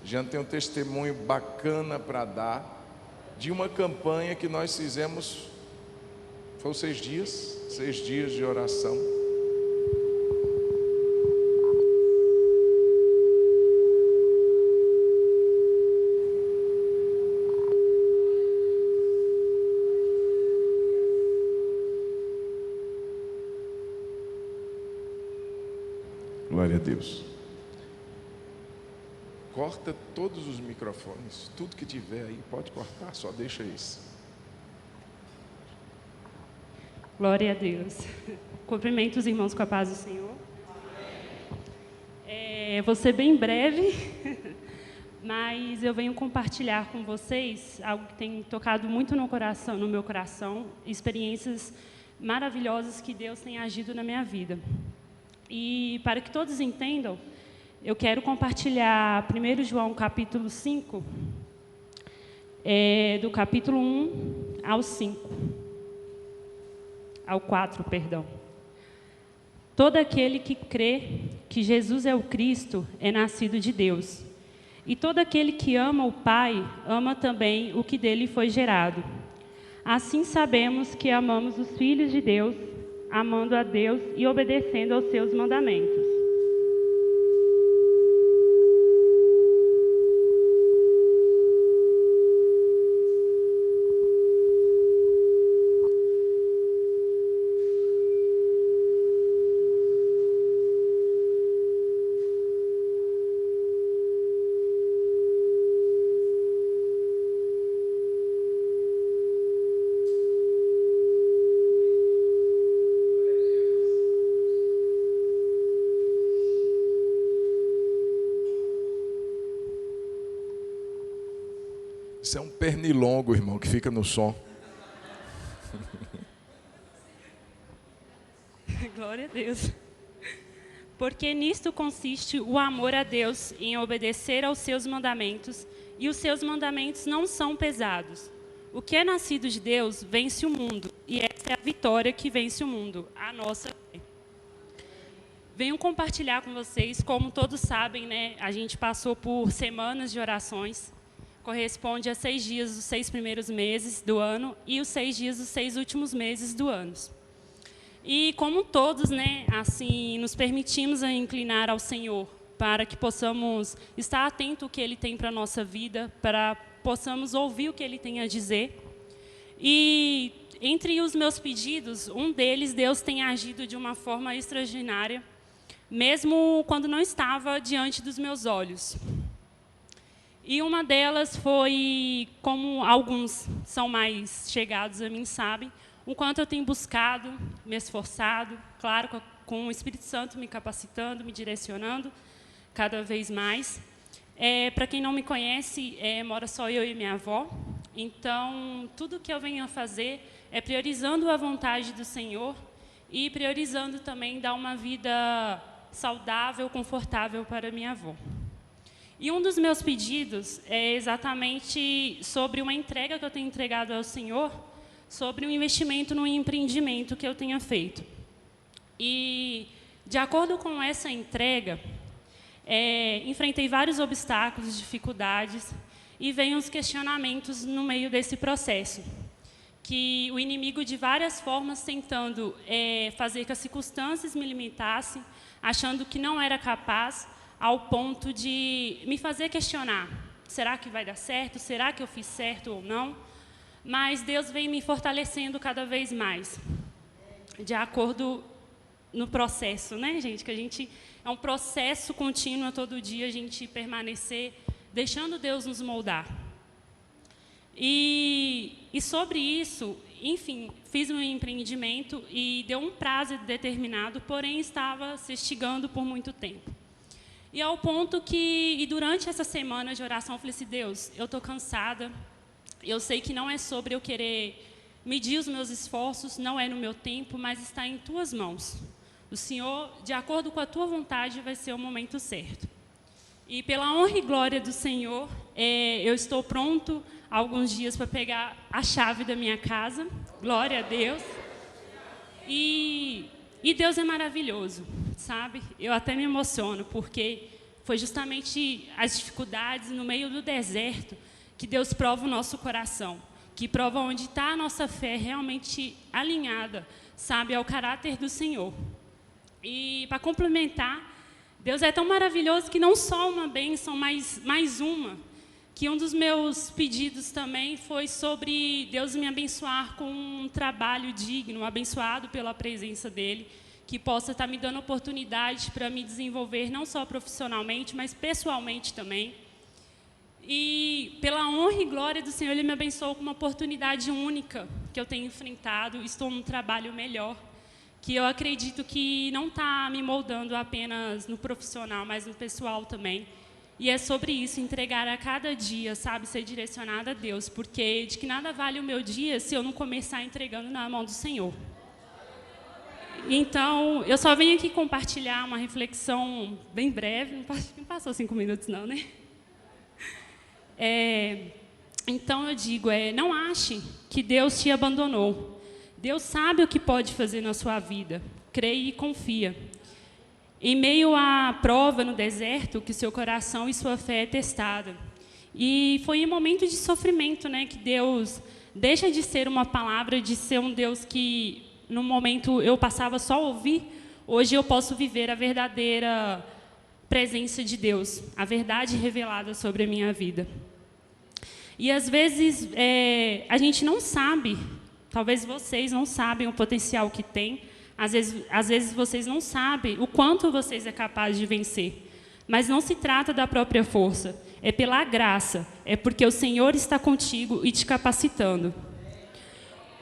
Jean tem um testemunho bacana para dar de uma campanha que nós fizemos. Foi 6 dias? 6 dias de oração. Glória a Deus. Corta todos os microfones, tudo que tiver aí, pode cortar, só deixa isso. Glória a Deus. Cumprimento os irmãos com a paz do Senhor. Vou ser bem breve, mas eu venho compartilhar com vocês algo que tem tocado muito no meu coração, experiências maravilhosas que Deus tem agido na minha vida. E para que todos entendam, eu quero compartilhar 1 João capítulo 5, do capítulo 1 ao 4, perdão. Todo aquele que crê que Jesus é o Cristo é nascido de Deus. E todo aquele que ama o Pai, ama também o que dele foi gerado. Assim sabemos que amamos os filhos de Deus, amando a Deus e obedecendo aos seus mandamentos. Isso é um pernilongo, irmão, que fica no som. Glória a Deus. Porque nisto consiste o amor a Deus, em obedecer aos seus mandamentos, e os seus mandamentos não são pesados. O que é nascido de Deus vence o mundo, e essa é a vitória que vence o mundo, a nossa fé. Venho compartilhar com vocês, como todos sabem, né, a gente passou por semanas de orações, corresponde a 6 dias dos 6 primeiros meses do ano e os 6 dias dos 6 últimos meses do ano. E como todos, né, assim, nos permitimos a inclinar ao Senhor, para que possamos estar atentos ao que Ele tem para a nossa vida, para possamos ouvir o que Ele tem a dizer. E entre os meus pedidos, um deles, Deus tem agido de uma forma extraordinária, mesmo quando não estava diante dos meus olhos. E uma delas foi, como alguns são mais chegados a mim, sabem, o quanto eu tenho buscado, me esforçado, claro, com o Espírito Santo me capacitando, me direcionando cada vez mais. Para quem não me conhece, mora só eu e minha avó. Então, tudo que eu venho a fazer é priorizando a vontade do Senhor e priorizando também dar uma vida saudável, confortável para minha avó. E um dos meus pedidos é exatamente sobre uma entrega que eu tenho entregado ao Senhor, sobre um investimento no empreendimento que eu tenha feito. E, de acordo com essa entrega, enfrentei vários obstáculos, dificuldades, e veio uns questionamentos no meio desse processo, que o inimigo, de várias formas, tentando fazer que as circunstâncias me limitassem, achando que não era capaz, ao ponto de me fazer questionar, será que vai dar certo? Será que eu fiz certo ou não? Mas Deus vem me fortalecendo cada vez mais, de acordo no processo, né, gente? Que a gente é um processo contínuo, todo dia a gente permanecer, deixando Deus nos moldar. E sobre isso, enfim, fiz um empreendimento e deu um prazo determinado, porém estava se esticando por muito tempo. E ao ponto que, durante essa semana de oração, eu falei assim, Deus, eu estou cansada, eu sei que não é sobre eu querer medir os meus esforços, não é no meu tempo, mas está em Tuas mãos. O Senhor, de acordo com a Tua vontade, vai ser o momento certo. E pela honra e glória do Senhor, eu estou pronto há alguns dias para pegar a chave da minha casa, glória a Deus. E Deus é maravilhoso, sabe? Eu até me emociono, porque foi justamente as dificuldades no meio do deserto que Deus prova o nosso coração, que prova onde está a nossa fé realmente alinhada, sabe, ao caráter do Senhor. E, para complementar, Deus é tão maravilhoso que não só uma bênção, mas mais uma, que um dos meus pedidos também foi sobre Deus me abençoar com um trabalho digno, abençoado pela presença dEle, que possa estar me dando oportunidade para me desenvolver não só profissionalmente, mas pessoalmente também. E pela honra e glória do Senhor, Ele me abençoou com uma oportunidade única que eu tenho enfrentado. Estou num trabalho melhor, que eu acredito que não está me moldando apenas no profissional, mas no pessoal também. E é sobre isso, entregar a cada dia, sabe, ser direcionada a Deus, porque de que nada vale o meu dia se eu não começar entregando na mão do Senhor. Então, eu só venho aqui compartilhar uma reflexão bem breve, não passou 5 minutos não, né? Então eu digo, não ache que Deus te abandonou. Deus sabe o que pode fazer na sua vida, creia e confia. Em meio à prova no deserto, que seu coração e sua fé é testada. E foi em momento de sofrimento, né, que Deus deixa de ser uma palavra, de ser um Deus que, no momento, eu passava só a ouvir. Hoje eu posso viver a verdadeira presença de Deus, a verdade revelada sobre a minha vida. E, às vezes, a gente não sabe, talvez vocês não sabem o potencial que tem. Às vezes vocês não sabem o quanto vocês é capazes de vencer. Mas não se trata da própria força, é pela graça, é porque o Senhor está contigo e te capacitando.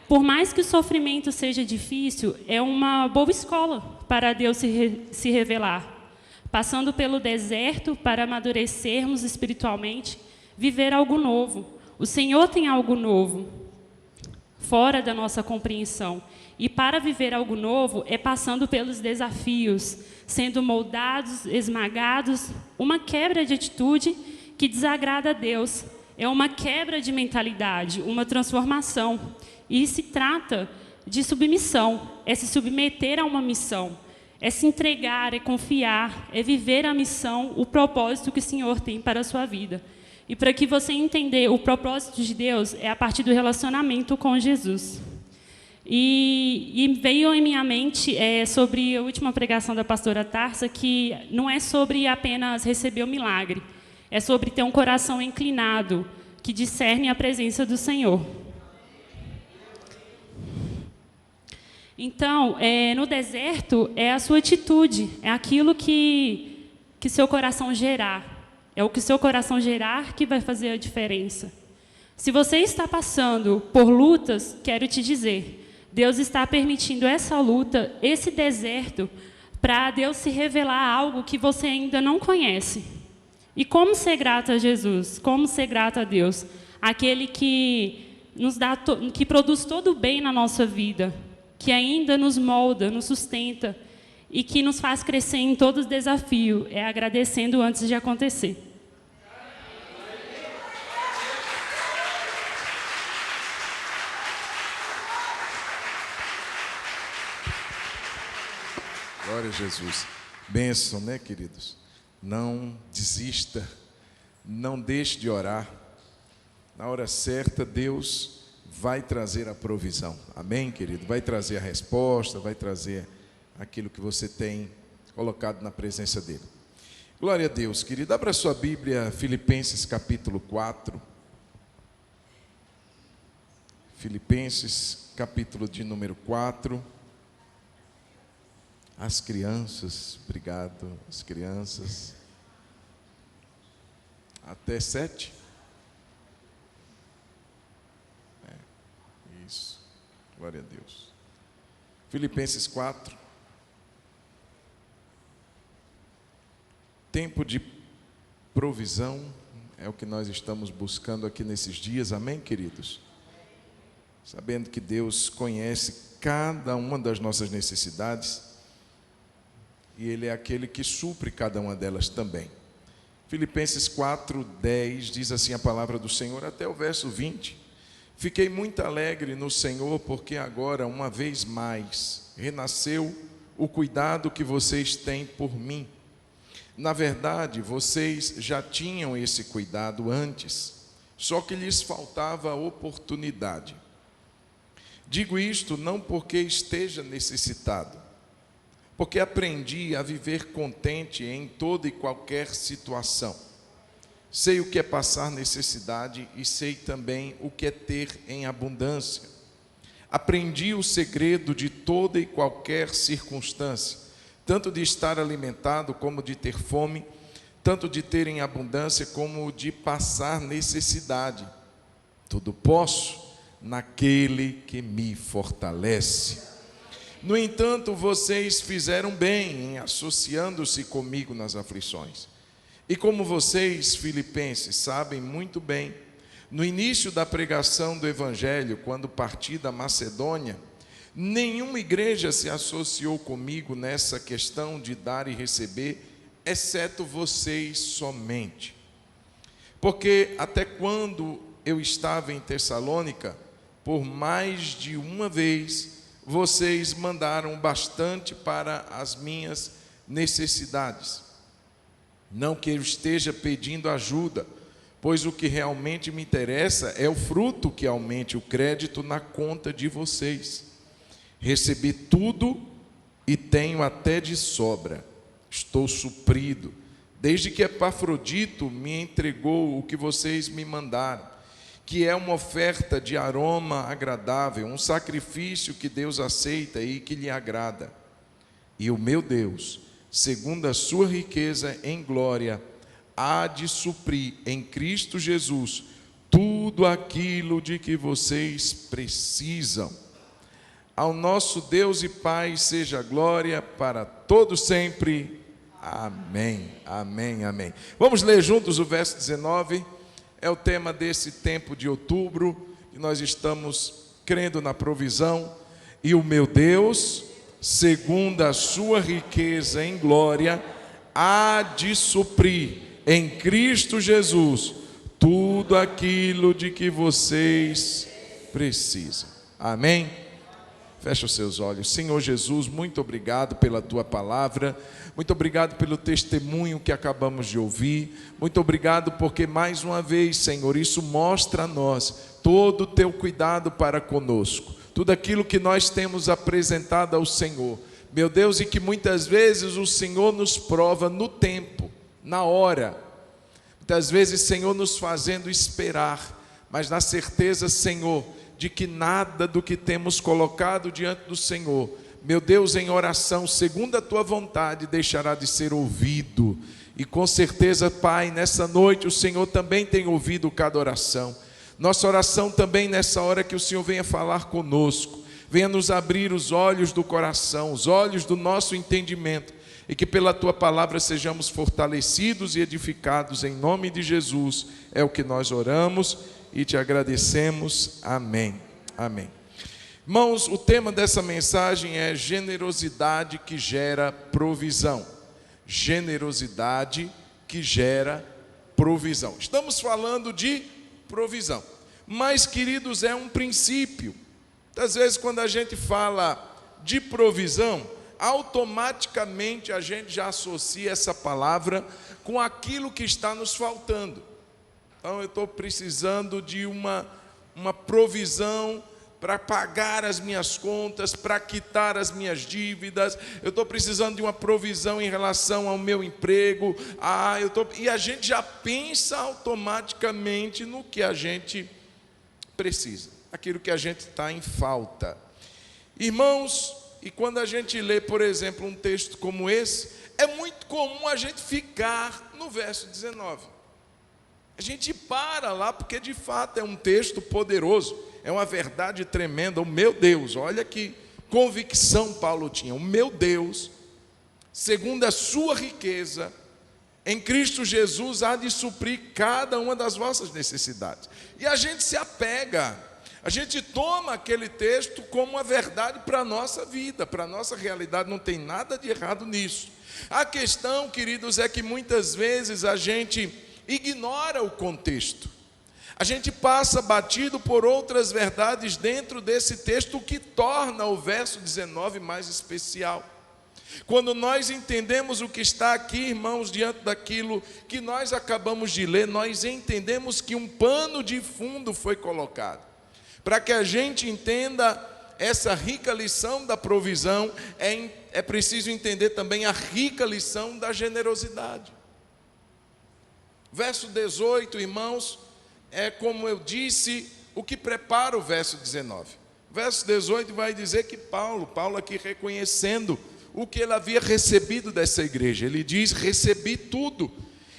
Por mais que o sofrimento seja difícil, é uma boa escola para Deus se revelar. Passando pelo deserto para amadurecermos espiritualmente, viver algo novo. O Senhor tem algo novo, fora da nossa compreensão. E para viver algo novo é passando pelos desafios, sendo moldados, esmagados, uma quebra de atitude que desagrada a Deus. É uma quebra de mentalidade, uma transformação. E se trata de submissão, é se submeter a uma missão, é se entregar, é confiar, é viver a missão, o propósito que o Senhor tem para a sua vida. E para que você entender o propósito de Deus é a partir do relacionamento com Jesus. E veio em minha mente sobre a última pregação da pastora Tarsa, que não é sobre apenas receber o milagre, é sobre ter um coração inclinado, que discerne a presença do Senhor. Então, no deserto, é a sua atitude, é aquilo que seu coração gerar. É o que seu coração gerar que vai fazer a diferença. Se você está passando por lutas, quero te dizer, Deus está permitindo essa luta, esse deserto, para Deus se revelar algo que você ainda não conhece. E como ser grato a Jesus? Como ser grato a Deus? Aquele que nos dá, que produz todo o bem na nossa vida, que ainda nos molda, nos sustenta e que nos faz crescer em todo o desafio. É agradecendo antes de acontecer. Glória a Jesus. Bênção, né, queridos? Não desista, não deixe de orar. Na hora certa, Deus vai trazer a provisão. Amém, querido? Vai trazer a resposta, vai trazer aquilo que você tem colocado na presença dEle. Glória a Deus, querido. Abra sua Bíblia, Filipenses capítulo 4. Filipenses capítulo de número 4. As crianças, obrigado, as crianças. Até 7. Isso, glória a Deus. Filipenses 4. Tempo de provisão é o que nós estamos buscando aqui nesses dias, amém, queridos? Sabendo que Deus conhece cada uma das nossas necessidades e Ele é aquele que supre cada uma delas também. Filipenses 4:10 diz assim a palavra do Senhor, até o verso 20. Fiquei muito alegre no Senhor, porque agora, uma vez mais, renasceu o cuidado que vocês têm por mim. Na verdade, vocês já tinham esse cuidado antes, só que lhes faltava oportunidade. Digo isto não porque esteja necessitado, porque aprendi a viver contente em toda e qualquer situação. Sei o que é passar necessidade e sei também o que é ter em abundância. Aprendi o segredo de toda e qualquer circunstância, tanto de estar alimentado como de ter fome, tanto de ter em abundância como de passar necessidade. Tudo posso naquele que me fortalece. No entanto, vocês fizeram bem em associando-se comigo nas aflições. E como vocês, filipenses, sabem muito bem, no início da pregação do Evangelho, quando parti da Macedônia, nenhuma igreja se associou comigo nessa questão de dar e receber, exceto vocês somente. Porque até quando eu estava em Tessalônica, por mais de uma vez, vocês mandaram bastante para as minhas necessidades. Não que eu esteja pedindo ajuda, pois o que realmente me interessa é o fruto que aumente o crédito na conta de vocês. Recebi tudo e tenho até de sobra. Estou suprido, desde que Epafrodito me entregou o que vocês me mandaram, que é uma oferta de aroma agradável, um sacrifício que Deus aceita e que lhe agrada. E o meu Deus, segundo a sua riqueza em glória, há de suprir em Cristo Jesus tudo aquilo de que vocês precisam. Ao nosso Deus e Pai seja glória para todos sempre. Amém, amém, amém. Vamos ler juntos o verso 19. É o tema desse tempo de outubro, e nós estamos crendo na provisão. E o meu Deus, segundo a sua riqueza em glória, há de suprir em Cristo Jesus tudo aquilo de que vocês precisam. Amém? Fecha os seus olhos. Senhor Jesus, muito obrigado pela tua palavra, muito obrigado pelo testemunho que acabamos de ouvir, muito obrigado porque mais uma vez, Senhor, isso mostra a nós todo o teu cuidado para conosco, tudo aquilo que nós temos apresentado ao Senhor, meu Deus, e que muitas vezes o Senhor nos prova no tempo, na hora, muitas vezes, Senhor, nos fazendo esperar, mas na certeza, Senhor, de que nada do que temos colocado diante do Senhor, meu Deus, em oração, segundo a tua vontade, deixará de ser ouvido. E com certeza, Pai, nessa noite o Senhor também tem ouvido cada oração. Nossa oração também nessa hora que o Senhor venha falar conosco, venha nos abrir os olhos do coração, os olhos do nosso entendimento, e que pela tua palavra sejamos fortalecidos e edificados em nome de Jesus. É o que nós oramos e te agradecemos. Amém. Amém. Irmãos, o tema dessa mensagem é generosidade que gera provisão. Generosidade que gera provisão. Estamos falando de provisão. Mas, queridos, é um princípio. Às vezes, quando a gente fala de provisão, automaticamente a gente já associa essa palavra com aquilo que está nos faltando. Então, eu estou precisando de uma provisão para pagar as minhas contas, para quitar as minhas dívidas. Eu estou precisando de uma provisão em relação ao meu emprego. E a gente já pensa automaticamente no que a gente precisa, aquilo que a gente está em falta. Irmãos, e quando a gente lê, por exemplo, um texto como esse, é muito comum a gente ficar no verso 19. A gente para lá porque de fato é um texto poderoso, é uma verdade tremenda. O meu Deus, olha que convicção Paulo tinha. O meu Deus, segundo a sua riqueza, em Cristo Jesus, há de suprir cada uma das vossas necessidades. E a gente se apega, a gente toma aquele texto como uma verdade para a nossa vida, para a nossa realidade. Não tem nada de errado nisso. A questão, queridos, é que muitas vezes a gente ignora o contexto. A gente passa batido por outras verdades dentro desse texto, o que torna o verso 19 mais especial. Quando nós entendemos o que está aqui, irmãos, diante daquilo que nós acabamos de ler, nós entendemos que um pano de fundo foi colocado. Para que a gente entenda essa rica lição da provisão, é preciso entender também a rica lição da generosidade. Verso 18, irmãos, é como eu disse, o que prepara o verso 19. Verso 18 vai dizer que Paulo aqui reconhecendo o que ele havia recebido dessa igreja. Ele diz: recebi tudo,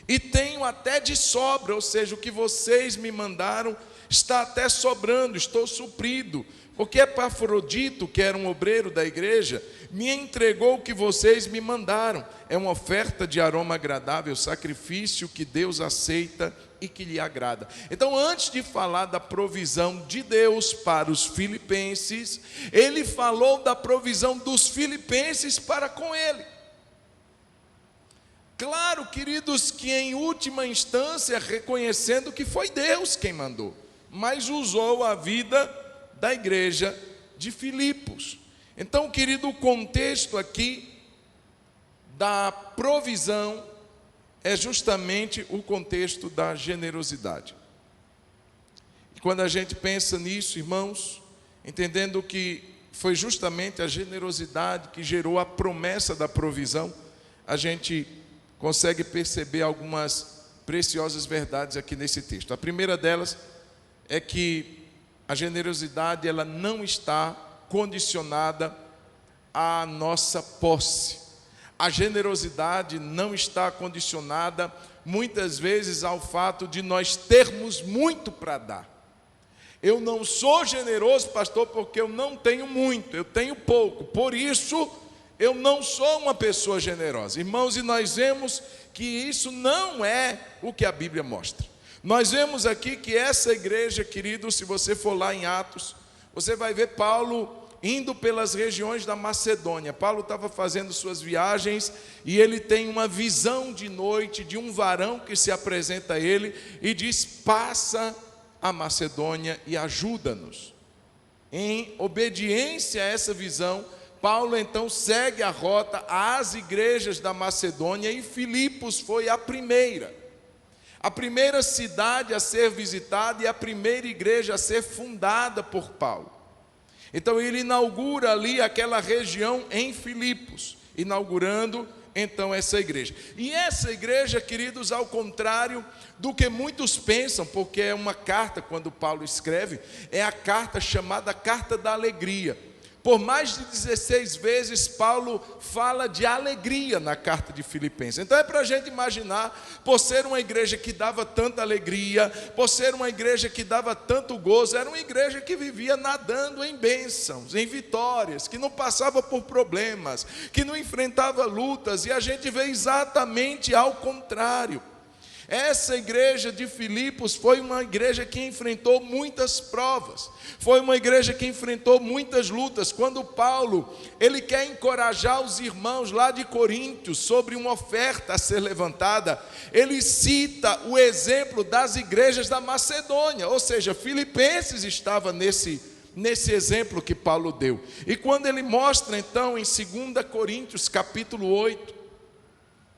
e tenho até de sobra, ou seja, o que vocês me mandaram está até sobrando, estou suprido. Porque Epafrodito, que era um obreiro da igreja, me entregou o que vocês me mandaram. É uma oferta de aroma agradável, sacrifício que Deus aceita e que lhe agrada. Então, antes de falar da provisão de Deus para os filipenses, ele falou da provisão dos filipenses para com ele. Claro, queridos, que em última instância, reconhecendo que foi Deus quem mandou, mas usou a vida da igreja de Filipos. Então, querido, o contexto aqui da provisão é justamente o contexto da generosidade. E quando a gente pensa nisso, irmãos, entendendo que foi justamente a generosidade que gerou a promessa da provisão, a gente consegue perceber algumas preciosas verdades aqui nesse texto. A primeira delas é que a generosidade, ela não está condicionada à nossa posse. A generosidade não está condicionada, muitas vezes, ao fato de nós termos muito para dar. Eu não sou generoso, pastor, porque eu não tenho muito, eu tenho pouco. Por isso, eu não sou uma pessoa generosa. Irmãos, e nós vemos que isso não é o que a Bíblia mostra. Nós vemos aqui que essa igreja, querido, se você for lá em Atos, você vai ver Paulo indo pelas regiões da Macedônia. Paulo estava fazendo suas viagens e ele tem uma visão de noite de um varão que se apresenta a ele e diz: passa a Macedônia e ajuda-nos. Em obediência a essa visão, Paulo então segue a rota às igrejas da Macedônia, e Filipos foi a primeira cidade a ser visitada e a primeira igreja a ser fundada por Paulo. Então ele inaugura ali aquela região em Filipos, inaugurando então essa igreja. E essa igreja, queridos, ao contrário do que muitos pensam, porque é uma carta, quando Paulo escreve, é a carta chamada Carta da Alegria. Por mais de 16 vezes, Paulo fala de alegria na carta de Filipenses. Então é para a gente imaginar, por ser uma igreja que dava tanta alegria, por ser uma igreja que dava tanto gozo, era uma igreja que vivia nadando em bênçãos, em vitórias, que não passava por problemas, que não enfrentava lutas, e a gente vê exatamente ao contrário. Essa igreja de Filipos foi uma igreja que enfrentou muitas provas, foi uma igreja que enfrentou muitas lutas. Quando Paulo, ele quer encorajar os irmãos lá de Coríntios sobre uma oferta a ser levantada, ele cita o exemplo das igrejas da Macedônia, ou seja, Filipenses estava nesse exemplo que Paulo deu. E quando ele mostra então em 2 Coríntios capítulo 8,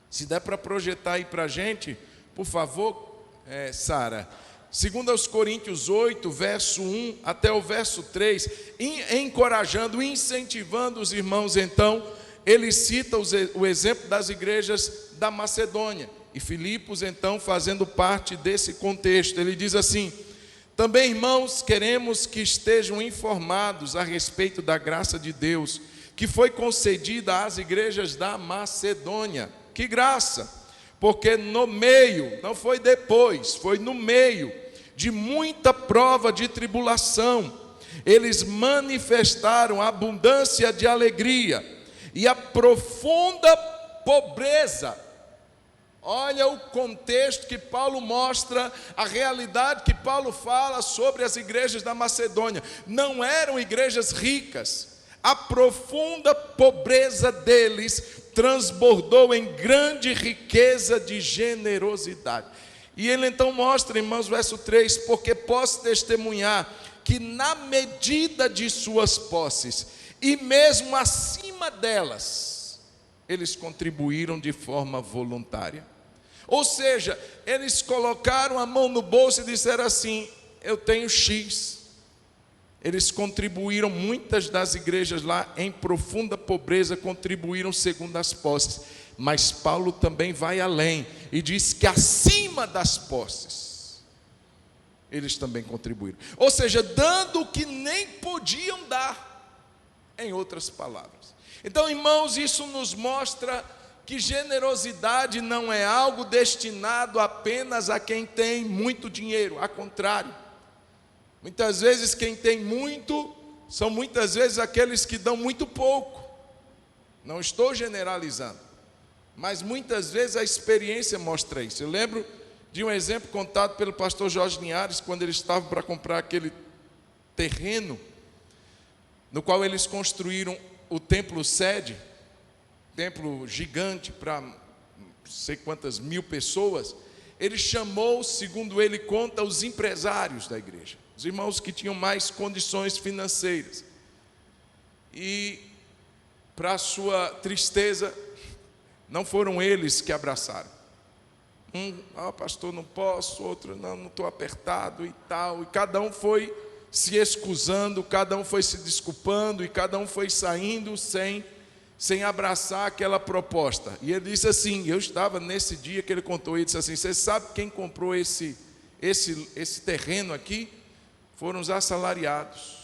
se der para projetar aí para a gente, por favor, Sara, 2 Coríntios 8, verso 1 até o verso 3, encorajando, incentivando os irmãos, então, ele cita o exemplo das igrejas da Macedônia, e Filipos, então, fazendo parte desse contexto. Ele diz assim: também, irmãos, queremos que estejam informados a respeito da graça de Deus, que foi concedida às igrejas da Macedônia. Que graça! Porque no meio, não foi depois, foi no meio de muita prova de tribulação, eles manifestaram a abundância de alegria e a profunda pobreza. Olha o contexto que Paulo mostra, a realidade que Paulo fala sobre as igrejas da Macedônia. Não eram igrejas ricas, a profunda pobreza deles transbordou em grande riqueza de generosidade. E ele então mostra, irmãos, verso 3, porque posso testemunhar que na medida de suas posses, e mesmo acima delas, eles contribuíram de forma voluntária. Ou seja, eles colocaram a mão no bolso e disseram assim: eu tenho X. Eles contribuíram, muitas das igrejas lá em profunda pobreza contribuíram segundo as posses. Mas Paulo também vai além e diz que acima das posses, eles também contribuíram. Ou seja, dando o que nem podiam dar, em outras palavras. Então, irmãos, isso nos mostra que generosidade não é algo destinado apenas a quem tem muito dinheiro. Ao contrário, muitas vezes quem tem muito, são muitas vezes aqueles que dão muito pouco. Não estou generalizando, mas muitas vezes a experiência mostra isso. Eu lembro de um exemplo contado pelo pastor Jorge Linhares, quando eles estavam para comprar aquele terreno, no qual eles construíram o templo sede, templo gigante para não sei quantas mil pessoas. Ele chamou, segundo ele conta, os empresários da igreja, os irmãos que tinham mais condições financeiras. E, para sua tristeza, não foram eles que abraçaram. Pastor, não posso, outro, não estou apertado e tal. E cada um foi se excusando, cada um foi se desculpando e cada um foi saindo sem abraçar aquela proposta. E ele disse assim, eu estava nesse dia que ele contou, ele disse assim: você sabe quem comprou esse terreno aqui? Foram os assalariados,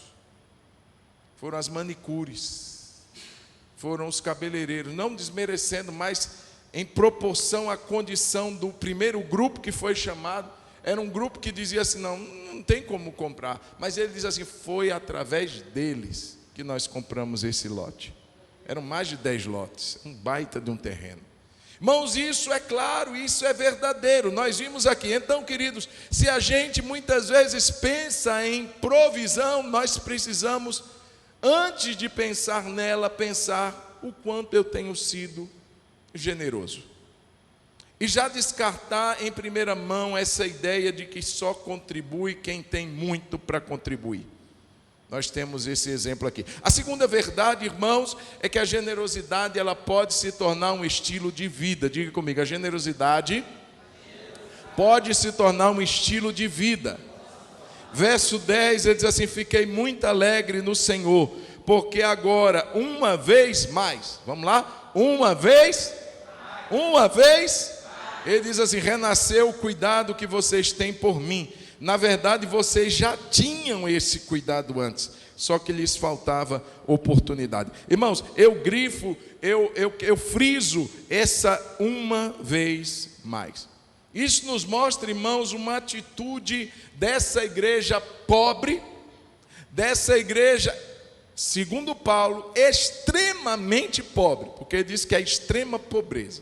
foram as manicures, foram os cabeleireiros, não desmerecendo, mas em proporção à condição do primeiro grupo que foi chamado. Era um grupo que dizia assim, não tem como comprar, mas ele diz assim, foi através deles que nós compramos esse lote. Eram mais de 10 lotes, um baita de um terreno. Irmãos, isso é claro, isso é verdadeiro, nós vimos aqui. Então, queridos, se a gente muitas vezes pensa em provisão, nós precisamos, antes de pensar nela, pensar o quanto eu tenho sido generoso. E já descartar em primeira mão essa ideia de que só contribui quem tem muito para contribuir. Nós temos esse exemplo aqui. A segunda verdade, irmãos, é que a generosidade ela pode se tornar um estilo de vida. Diga comigo, a generosidade pode se tornar um estilo de vida. Verso 10, ele diz assim: fiquei muito alegre no Senhor, porque agora, uma vez mais, vamos lá? Uma vez, ele diz assim: renasceu o cuidado que vocês têm por mim. Na verdade, vocês já tinham esse cuidado antes, só que lhes faltava oportunidade. Irmãos, eu grifo, eu friso essa uma vez mais. Isso nos mostra, irmãos, uma atitude dessa igreja pobre, dessa igreja, segundo Paulo, extremamente pobre, porque ele diz que é extrema pobreza.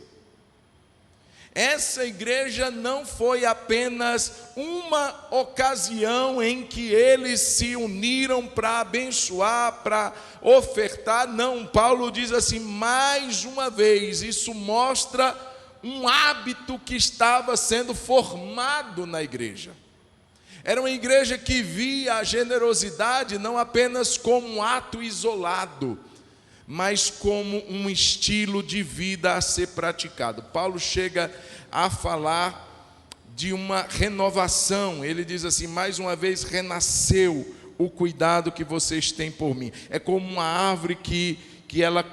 Essa igreja não foi apenas uma ocasião em que eles se uniram para abençoar, para ofertar. Não, Paulo diz assim, mais uma vez, isso mostra um hábito que estava sendo formado na igreja. Era uma igreja que via a generosidade não apenas como um ato isolado, mas como um estilo de vida a ser praticado. Paulo chega a falar de uma renovação. Ele diz assim, mais uma vez renasceu o cuidado que vocês têm por mim. É como uma árvore que ela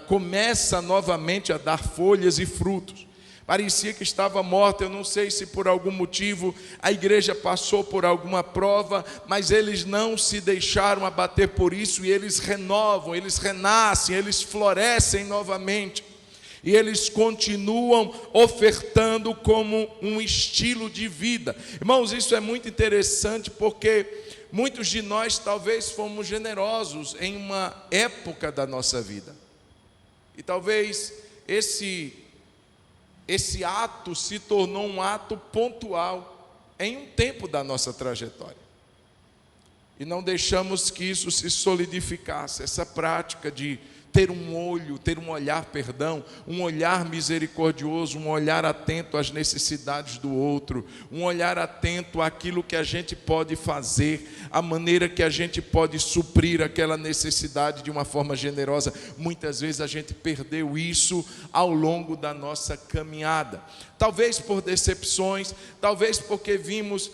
começa novamente a dar folhas e frutos. Parecia que estava morta, eu não sei se por algum motivo a igreja passou por alguma prova, mas eles não se deixaram abater por isso e eles renovam, eles renascem, eles florescem novamente. E eles continuam ofertando como um estilo de vida. Irmãos, isso é muito interessante porque muitos de nós talvez fomos generosos em uma época da nossa vida. E talvez esse ato se tornou um ato pontual em um tempo da nossa trajetória. E não deixamos que isso se solidificasse, essa prática de ter um olhar, um olhar misericordioso, um olhar atento às necessidades do outro, um olhar atento àquilo que a gente pode fazer, a maneira que a gente pode suprir aquela necessidade de uma forma generosa. Muitas vezes a gente perdeu isso ao longo da nossa caminhada. Talvez por decepções, talvez porque vimos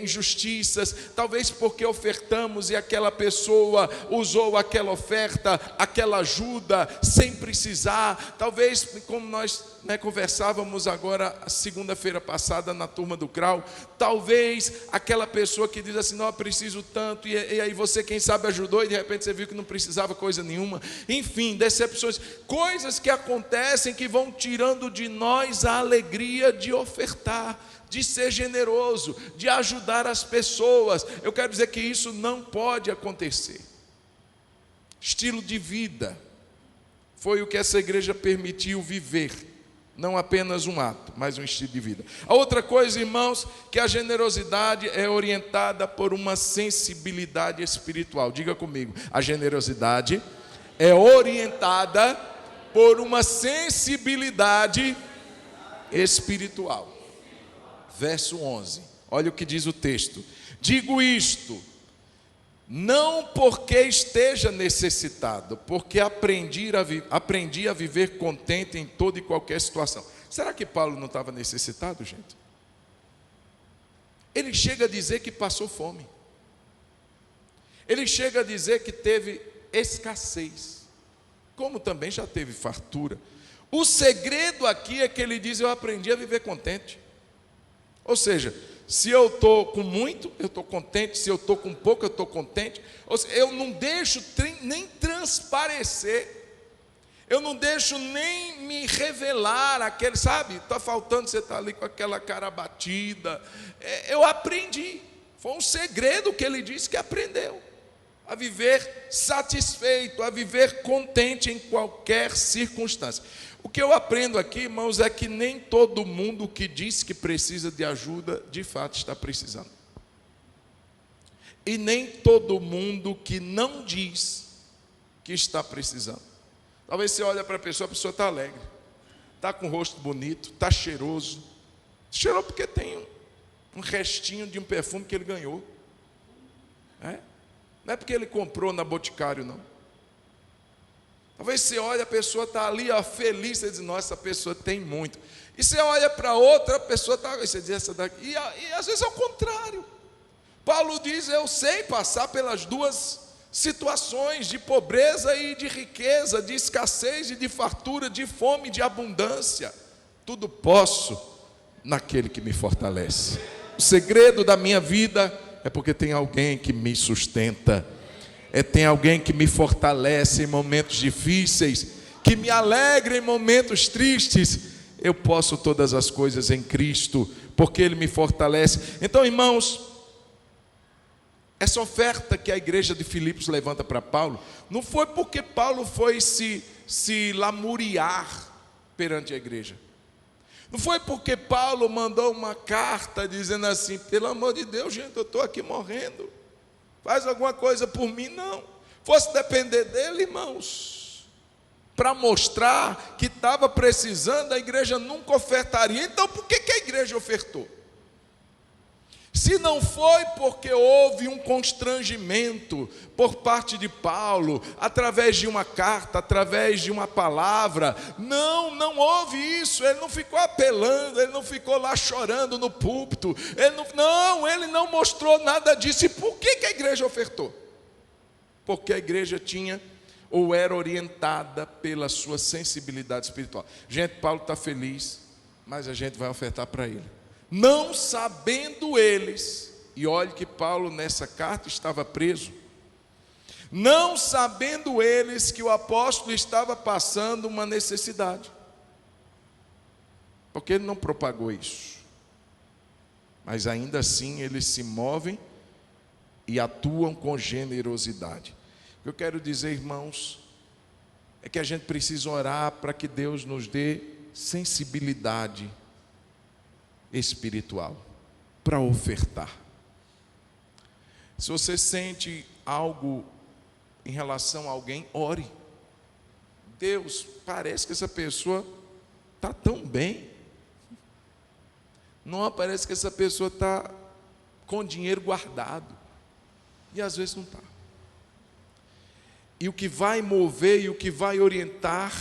injustiças, talvez porque ofertamos e aquela pessoa usou aquela oferta, aquela ajuda, sem precisar. Talvez, como nós conversávamos agora, segunda-feira passada, na turma do CRAU, talvez aquela pessoa que diz assim, não, eu preciso tanto, e aí você, quem sabe, ajudou, e de repente você viu que não precisava coisa nenhuma. Enfim, decepções, coisas que acontecem que vão tirando de nós a alegria de ofertar, de ser generoso, de ajudar as pessoas. Eu quero dizer que isso não pode acontecer. Estilo de vida foi o que essa igreja permitiu viver, não apenas um ato, mas um estilo de vida. A outra coisa, irmãos, que a generosidade é orientada por uma sensibilidade espiritual. Diga comigo, a generosidade é orientada por uma sensibilidade espiritual. Verso 11, olha o que diz o texto: digo isto, não porque esteja necessitado, porque aprendi a viver contente em toda e qualquer situação. Será que Paulo não estava necessitado, gente? Ele chega a dizer que passou fome. Ele chega a dizer que teve escassez, como também já teve fartura. O segredo aqui é que ele diz, eu aprendi a viver contente. Ou seja, se eu estou com muito, eu estou contente. Se eu estou com pouco, eu estou contente. Ou seja, eu não deixo nem transparecer. Eu não deixo nem me revelar aquele, sabe? Está faltando, você está ali com aquela cara batida. Eu aprendi. Foi um segredo que ele disse que aprendeu. A viver satisfeito, a viver contente em qualquer circunstância. O que eu aprendo aqui, irmãos, é que nem todo mundo que diz que precisa de ajuda, de fato está precisando. E nem todo mundo que não diz que está precisando. Talvez você olhe para a pessoa está alegre, está com o rosto bonito, está cheiroso. Cheirou porque tem um restinho de um perfume que ele ganhou. Não é porque ele comprou na Boticário, não. Talvez você olhe, a pessoa está ali, feliz, você diz, nossa, essa pessoa tem muito. E você olha para outra, a pessoa está, você diz, essa daqui, e às vezes é o contrário. Paulo diz, eu sei passar pelas duas situações, de pobreza e de riqueza, de escassez e de fartura, de fome e de abundância. Tudo posso naquele que me fortalece. O segredo da minha vida é porque tem alguém que me sustenta. Tem alguém que me fortalece em momentos difíceis, que me alegra em momentos tristes. Eu posso todas as coisas em Cristo, porque Ele me fortalece. Então, irmãos, essa oferta que a igreja de Filipos levanta para Paulo, não foi porque Paulo foi se lamuriar perante a igreja. Não foi porque Paulo mandou uma carta dizendo assim, pelo amor de Deus, gente, eu estou aqui morrendo, faz alguma coisa por mim. Não, fosse depender dele, irmãos, para mostrar que estava precisando, a igreja nunca ofertaria. Então por que a igreja ofertou? Se não foi porque houve um constrangimento por parte de Paulo, através de uma carta, através de uma palavra, não houve isso. Ele não ficou apelando, ele não ficou lá chorando no púlpito, ele não mostrou nada disso. E por que a igreja ofertou? Porque a igreja tinha ou era orientada pela sua sensibilidade espiritual. Gente, Paulo está feliz, mas a gente vai ofertar para ele. Não sabendo eles, e olhe que Paulo nessa carta estava preso, não sabendo eles que o apóstolo estava passando uma necessidade, porque ele não propagou isso, mas ainda assim eles se movem e atuam com generosidade. O que eu quero dizer, irmãos, é que a gente precisa orar para que Deus nos dê sensibilidade espiritual para ofertar. Se você sente algo em relação a alguém, ore. Deus, parece que essa pessoa está tão bem. Não, parece que essa pessoa está com dinheiro guardado. E às vezes não está. E o que vai mover e o que vai orientar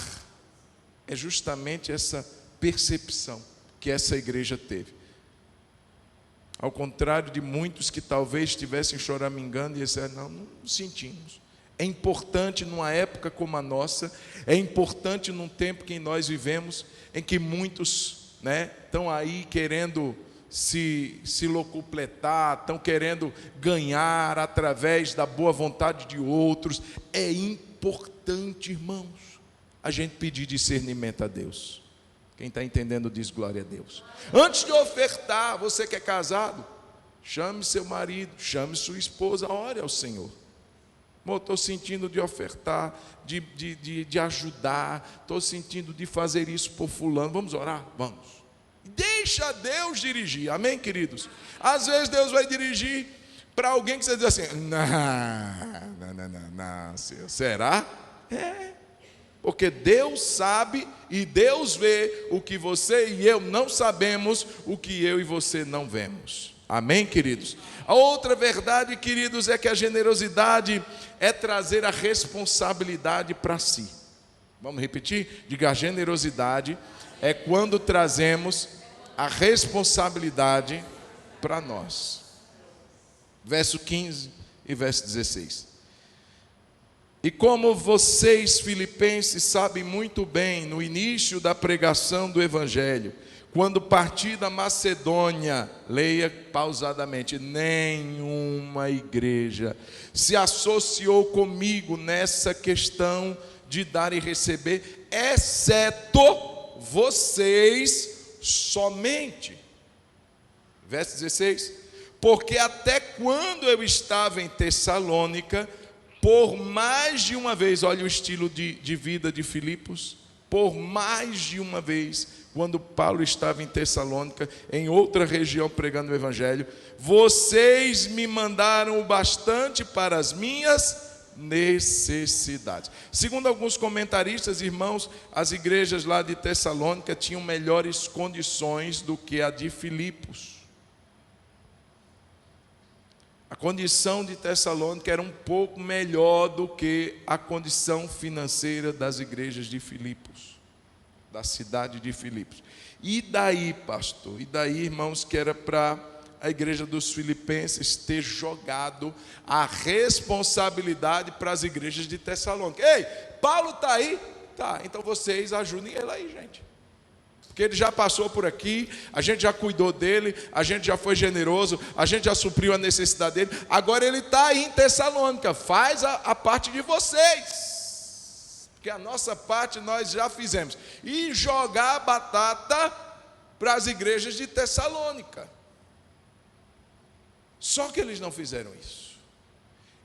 é justamente essa percepção que essa igreja teve. Ao contrário de muitos que talvez estivessem choramingando e disseram, não sentimos. É importante numa época como a nossa, é importante num tempo que nós vivemos, em que muitos estão aí querendo se locupletar, estão querendo ganhar através da boa vontade de outros. É importante, irmãos, a gente pedir discernimento a Deus. Quem está entendendo diz glória a Deus. Antes de ofertar, você que é casado, chame seu marido, chame sua esposa, ore ao Senhor. Estou sentindo de ofertar, de ajudar, estou sentindo de fazer isso por fulano. Vamos orar? Vamos. Deixa Deus dirigir, amém, queridos? Às vezes Deus vai dirigir para alguém que você diz assim, não, será? Porque Deus sabe e Deus vê o que você e eu não sabemos, o que eu e você não vemos. Amém, queridos? A outra verdade, queridos, é que a generosidade é trazer a responsabilidade para si. Vamos repetir? Diga, a generosidade é quando trazemos a responsabilidade para nós. Verso 15 e verso 16. E como vocês, filipenses, sabem muito bem, no início da pregação do Evangelho, quando parti da Macedônia, leia pausadamente, nenhuma igreja se associou comigo nessa questão de dar e receber, exceto vocês somente. Verso 16. Porque até quando eu estava em Tessalônica, por mais de uma vez, olha o estilo de vida de Filipos, por mais de uma vez, quando Paulo estava em Tessalônica, em outra região pregando o Evangelho, vocês me mandaram o bastante para as minhas necessidades. Segundo alguns comentaristas, irmãos, as igrejas lá de Tessalônica tinham melhores condições do que a de Filipos. A condição de Tessalônica era um pouco melhor do que a condição financeira das igrejas de Filipos, da cidade de Filipos. E daí, pastor? E daí, irmãos, que era para a igreja dos filipenses ter jogado a responsabilidade para as igrejas de Tessalônica. Ei, Paulo está aí? Tá, então vocês ajudem ele aí, gente. Porque ele já passou por aqui, a gente já cuidou dele, a gente já foi generoso, a gente já supriu a necessidade dele. Agora ele está aí em Tessalônica, faz a parte de vocês. Porque a nossa parte nós já fizemos. E jogar a batata para as igrejas de Tessalônica. Só que eles não fizeram isso.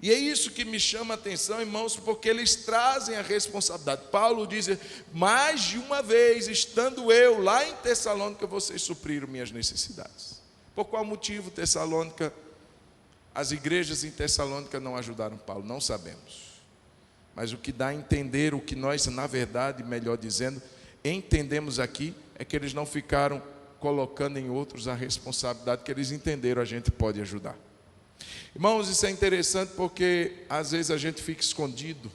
E é isso que me chama a atenção, irmãos, porque eles trazem a responsabilidade. Paulo diz, mais de uma vez, estando eu lá em Tessalônica, vocês supriram minhas necessidades. Por qual motivo Tessalônica, as igrejas em Tessalônica não ajudaram Paulo? Não sabemos. Mas o que dá a entender, o que nós, na verdade, melhor dizendo, entendemos aqui, é que eles não ficaram colocando em outros a responsabilidade, que eles entenderam, a gente pode ajudar. Irmãos, isso é interessante porque às vezes a gente fica escondido.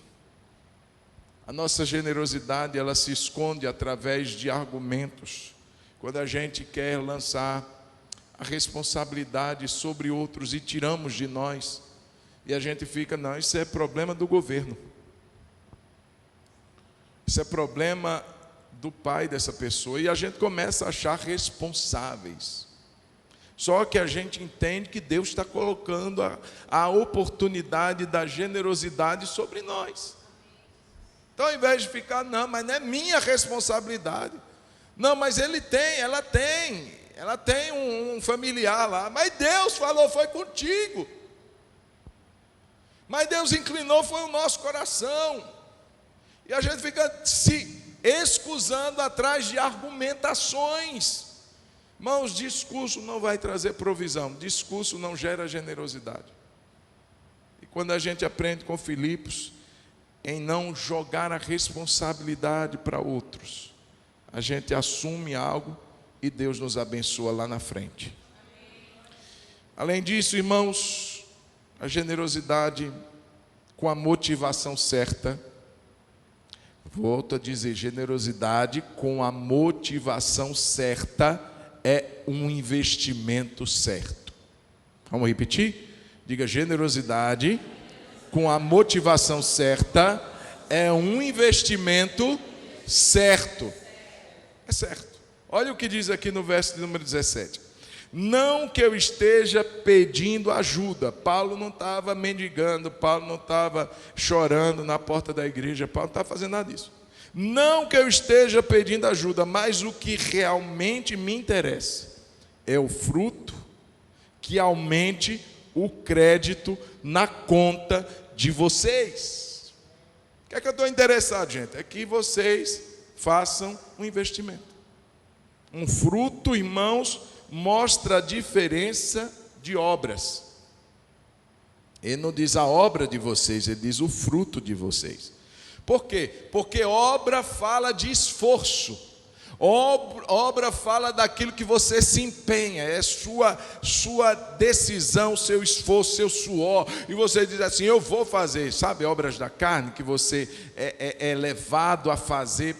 A nossa generosidade, ela se esconde através de argumentos. Quando a gente quer lançar a responsabilidade sobre outros e tiramos de nós, e a gente fica, não, isso é problema do governo. Isso é problema do pai dessa pessoa, e a gente começa a achar responsáveis. Só que a gente entende que Deus está colocando a oportunidade da generosidade sobre nós. Então, ao invés de ficar, não, mas não é minha responsabilidade. Não, mas ela tem um familiar lá. Mas Deus falou, foi contigo. Mas Deus inclinou, foi o nosso coração. E a gente fica se escusando atrás de argumentações. Irmãos, discurso não vai trazer provisão, discurso não gera generosidade. E quando a gente aprende com Filipos, em não jogar a responsabilidade para outros. A gente assume algo e Deus nos abençoa lá na frente. Além disso, irmãos, a generosidade com a motivação certa. Volto a dizer, generosidade com a motivação certa é um investimento certo. Vamos repetir? Diga, generosidade com a motivação certa é um investimento certo. É certo. Olha o que diz aqui no verso de número 17. Não que eu esteja pedindo ajuda. Paulo não estava mendigando, Paulo não estava chorando na porta da igreja, Paulo não estava fazendo nada disso. Não que eu esteja pedindo ajuda, mas o que realmente me interessa é o fruto que aumente o crédito na conta de vocês. O que é que eu estou interessado, gente? É que vocês façam um investimento. Um fruto, irmãos, mostra a diferença de obras. Ele não diz a obra de vocês, ele diz o fruto de vocês. Por quê? Porque obra fala de esforço. Obra fala daquilo que você se empenha, é sua decisão, seu esforço, seu suor. E você diz assim, eu vou fazer. Sabe, obras da carne que você é levado a fazer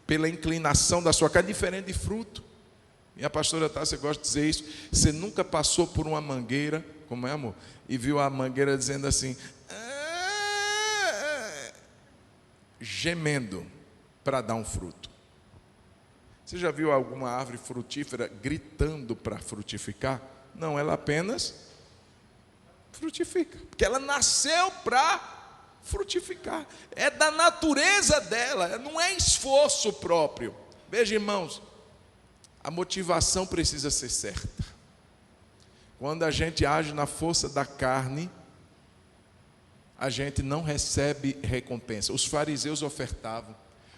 pela inclinação da sua carne, diferente de fruto. Minha pastora Tássia gosta de dizer isso. Você nunca passou por uma mangueira, como é, amor? E viu a mangueira dizendo assim, gemendo para dar um fruto. Você já viu alguma árvore frutífera gritando para frutificar? Não, ela apenas frutifica, porque ela nasceu para frutificar. É da natureza dela, não é esforço próprio. Veja, irmãos, a motivação precisa ser certa. Quando a gente age na força da carne, a gente não recebe recompensa. Os fariseus ofertavam.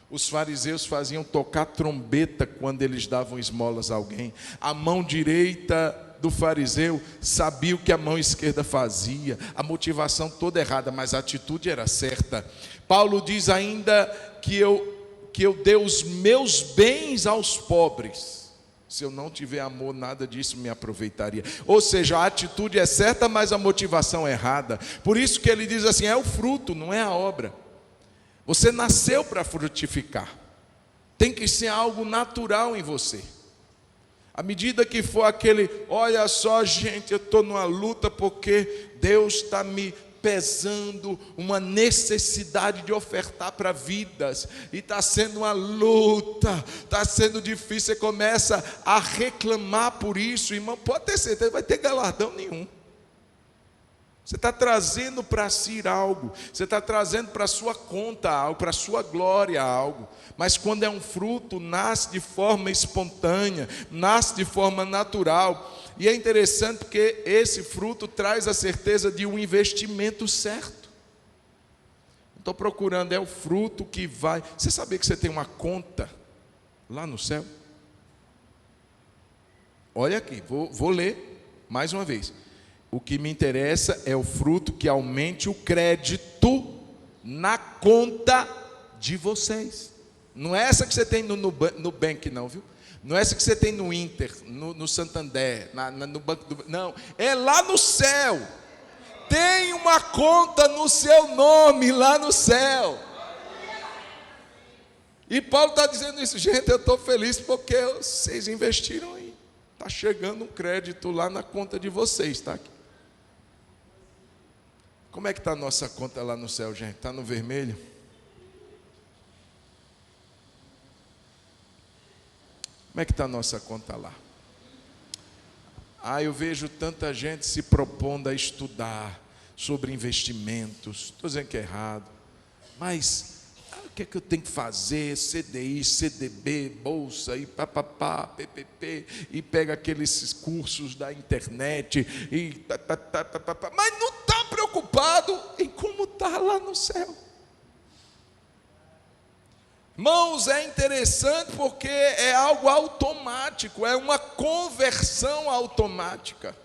Os fariseus faziam tocar trombeta quando eles davam esmolas a alguém. A mão direita do fariseu sabia o que a mão esquerda fazia. A motivação toda errada, mas a atitude era certa. Paulo diz ainda que eu dei os meus bens aos pobres. Se eu não tiver amor, nada disso me aproveitaria. Ou seja, a atitude é certa, mas a motivação é errada. Por isso que ele diz assim, é o fruto, não é a obra. Você nasceu para frutificar. Tem que ser algo natural em você. À medida que for aquele, olha só gente, eu estou numa luta porque Deus está me pesando uma necessidade de ofertar para vidas, e está sendo uma luta, está sendo difícil, você começa a reclamar por isso, irmão, pode ter certeza, não vai ter galardão nenhum. Você está trazendo para si algo, você está trazendo para a sua conta algo, para a sua glória algo, mas quando é um fruto, nasce de forma espontânea, nasce de forma natural. E é interessante porque esse fruto traz a certeza de um investimento certo. Estou procurando, é o fruto que vai. Você sabia que você tem uma conta lá no céu? Olha aqui, vou ler mais uma vez. O que me interessa é o fruto que aumente o crédito na conta de vocês. Não é essa que você tem no Nubank, não, viu? Não é essa que você tem no Inter, no Santander, no Banco do... Não, é lá no céu. Tem uma conta no seu nome lá no céu. E Paulo está dizendo isso, gente, eu estou feliz porque vocês investiram aí. Está chegando um crédito lá na conta de vocês, está aqui. Como é que está a nossa conta lá no céu, gente? Está no vermelho? Como é que está a nossa conta lá? Eu vejo tanta gente se propondo a estudar sobre investimentos. Estou dizendo que é errado. Mas o que é que eu tenho que fazer? CDI, CDB, Bolsa, e papapá, PPP, e pega aqueles cursos da internet, e mas não está preocupado em como está lá no céu. Irmãos, é interessante porque é algo automático, é uma conversão automática.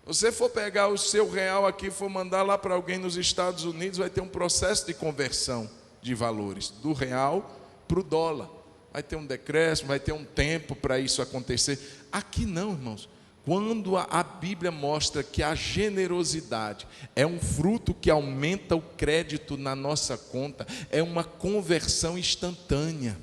Você for pegar o seu real aqui e for mandar lá para alguém nos Estados Unidos, vai ter um processo de conversão de valores, do real para o dólar. Vai ter um decréscimo, vai ter um tempo para isso acontecer. Aqui não, irmãos. Quando a Bíblia mostra que a generosidade é um fruto que aumenta o crédito na nossa conta, é uma conversão instantânea.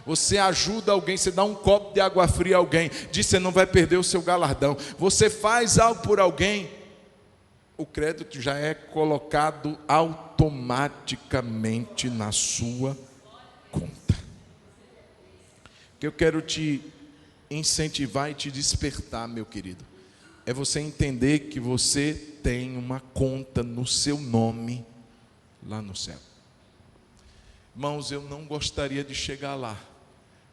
Você ajuda alguém, você dá um copo de água fria a alguém, diz que você não vai perder o seu galardão. Você faz algo por alguém, o crédito já é colocado automaticamente na sua conta. O que eu quero te incentivar e te despertar, meu querido, é você entender que você tem uma conta no seu nome lá no céu. Irmãos, eu não gostaria de chegar lá,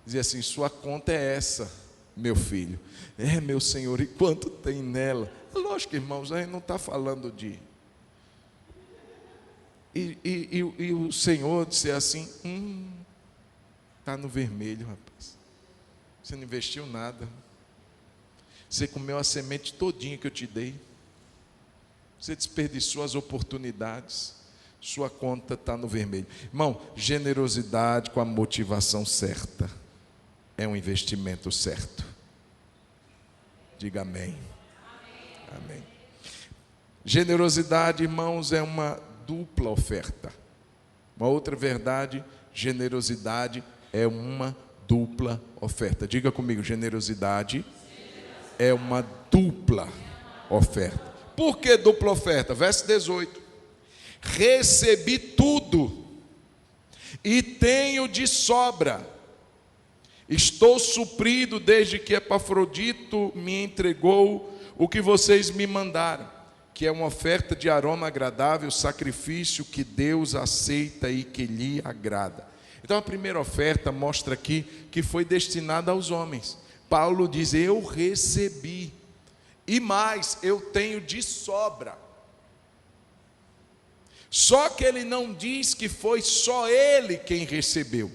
dizer assim: sua conta é essa, meu filho. É, meu Senhor, e quanto tem nela? Lógico, irmãos, a gente não está falando de... E o Senhor disse assim: está no vermelho, rapaz. Você não investiu nada. Você comeu a semente todinha que eu te dei. Você desperdiçou as oportunidades. Sua conta está no vermelho. Irmão, generosidade com a motivação certa é um investimento certo. Diga amém. Amém. Generosidade, irmãos, é uma dupla oferta. Uma outra verdade: generosidade é uma dupla oferta. Diga comigo: generosidade é uma dupla oferta. Por que dupla oferta? Verso 18: recebi tudo e tenho de sobra, estou suprido desde que Epafrodito me entregou o que vocês me mandaram, que é uma oferta de aroma agradável, sacrifício que Deus aceita e que lhe agrada. Então a primeira oferta mostra aqui que foi destinada aos homens. Paulo diz: eu recebi, e mais, eu tenho de sobra. Só que ele não diz que foi só ele quem recebeu.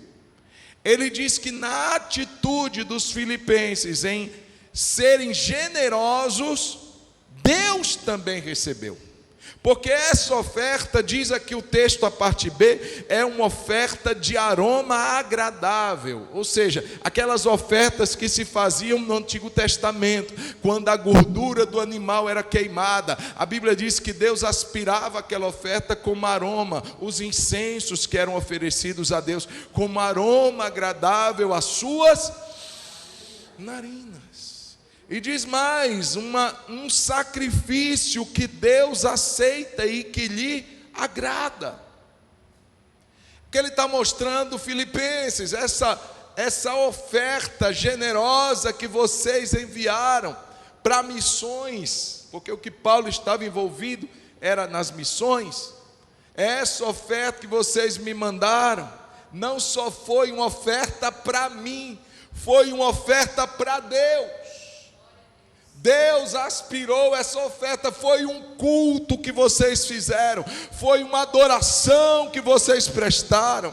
Ele diz que na atitude dos filipenses em serem generosos, Deus também recebeu. Porque essa oferta, diz aqui o texto, a parte B, é uma oferta de aroma agradável. Ou seja, aquelas ofertas que se faziam no Antigo Testamento, quando a gordura do animal era queimada. A Bíblia diz que Deus aspirava aquela oferta como aroma, os incensos que eram oferecidos a Deus, como aroma agradável às suas narinas. E diz mais, um sacrifício que Deus aceita e que lhe agrada. Que ele está mostrando, Filipenses, essa oferta generosa que vocês enviaram para missões, porque o que Paulo estava envolvido era nas missões. Essa oferta que vocês me mandaram não só foi uma oferta para mim, foi uma oferta para Deus. Deus aspirou essa oferta, foi um culto que vocês fizeram, foi uma adoração que vocês prestaram,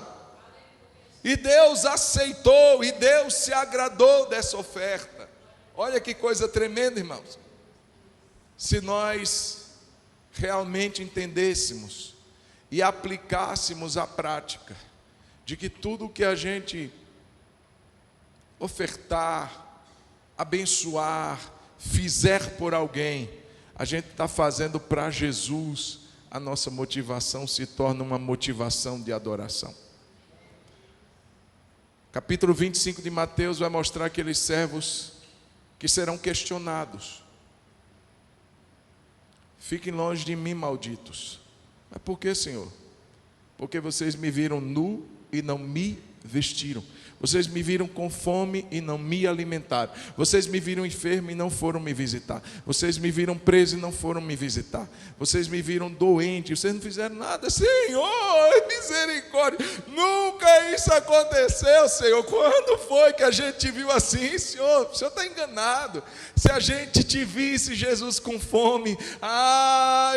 e Deus aceitou, e Deus se agradou dessa oferta. Olha que coisa tremenda, irmãos. Se nós realmente entendêssemos e aplicássemos a prática de que tudo que a gente ofertar, abençoar, fizer por alguém, a gente está fazendo para Jesus, a nossa motivação se torna uma motivação de adoração. Capítulo 25 de Mateus vai mostrar aqueles servos que serão questionados. Fiquem longe de mim, malditos. Mas por que, Senhor? Porque vocês me viram nu e não me vestiram. Vocês me viram com fome e não me alimentaram. Vocês me viram enfermo e não foram me visitar. Vocês me viram preso e não foram me visitar. Vocês me viram doente e vocês não fizeram nada. Senhor, misericórdia, nunca isso aconteceu, Senhor. Quando foi que a gente te viu assim, Senhor? O Senhor está enganado. Se a gente te visse, Jesus, com fome,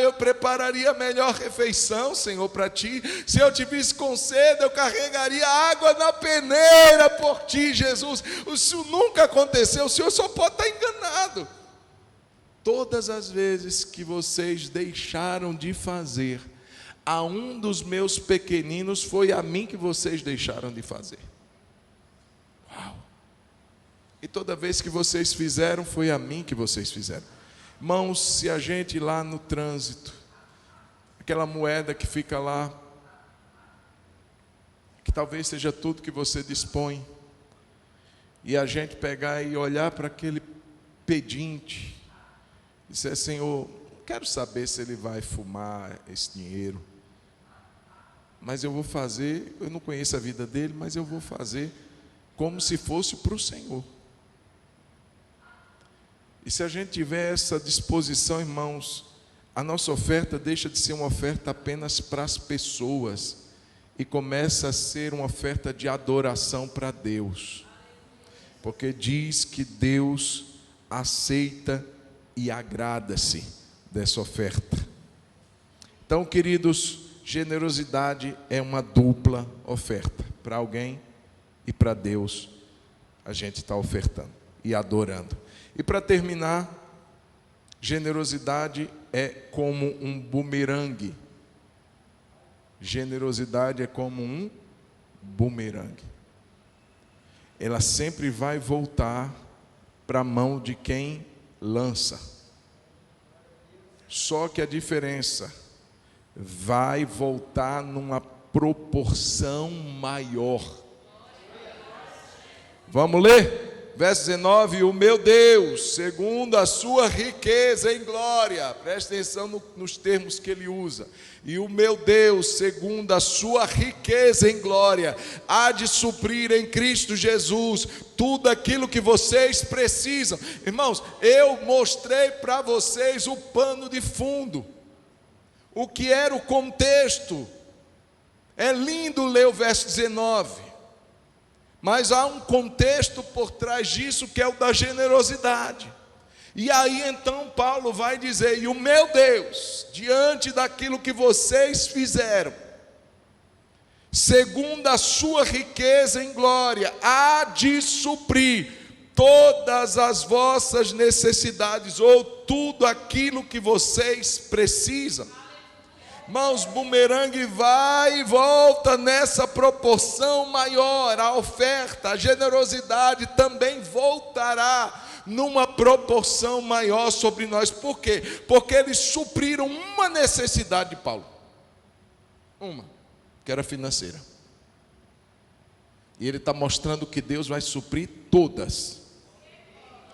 eu prepararia a melhor refeição, Senhor, para ti. Se eu te visse com sede, eu carregaria água na peneira por ti, Jesus. Isso nunca aconteceu. O Senhor só pode estar enganado. todas as vezes que vocês deixaram de fazer a um dos meus pequeninos, foi a mim que vocês deixaram de fazer. Uau! E toda vez que vocês fizeram, foi a mim que vocês fizeram. Irmãos, se a gente ir lá no trânsito, aquela moeda que fica lá, que talvez seja tudo que você dispõe, e a gente pegar e olhar para aquele pedinte, e dizer: Senhor, quero saber se ele vai fumar esse dinheiro, mas eu vou fazer, eu não conheço a vida dele, mas eu vou fazer como se fosse para o Senhor. E se a gente tiver essa disposição, irmãos, a nossa oferta deixa de ser uma oferta apenas para as pessoas e começa a ser uma oferta de adoração para Deus, porque diz que Deus aceita e agrada-se dessa oferta. Então, queridos, generosidade é uma dupla oferta. Para alguém e para Deus, a gente está ofertando e adorando. E para terminar, generosidade é como um bumerangue. Generosidade é como um bumerangue. Ela sempre vai voltar para a mão de quem lança. Só que a diferença vai voltar numa proporção maior. Vamos ler? Verso 19: o meu Deus, segundo a sua riqueza em glória, preste atenção nos termos que ele usa, e o meu Deus, segundo a sua riqueza em glória, há de suprir em Cristo Jesus tudo aquilo que vocês precisam. Irmãos, eu mostrei para vocês o pano de fundo, o que era o contexto. É lindo ler o verso 19, mas há um contexto por trás disso, que é o da generosidade. E aí então Paulo vai dizer: e o meu Deus, diante daquilo que vocês fizeram, segundo a sua riqueza em glória, há de suprir todas as vossas necessidades, ou tudo aquilo que vocês precisam. Irmãos, bumerangue vai e volta nessa proporção maior. A oferta, a generosidade também voltará numa proporção maior sobre nós. Por quê? Porque eles supriram uma necessidade de Paulo. Uma, que era financeira. E ele está mostrando que Deus vai suprir todas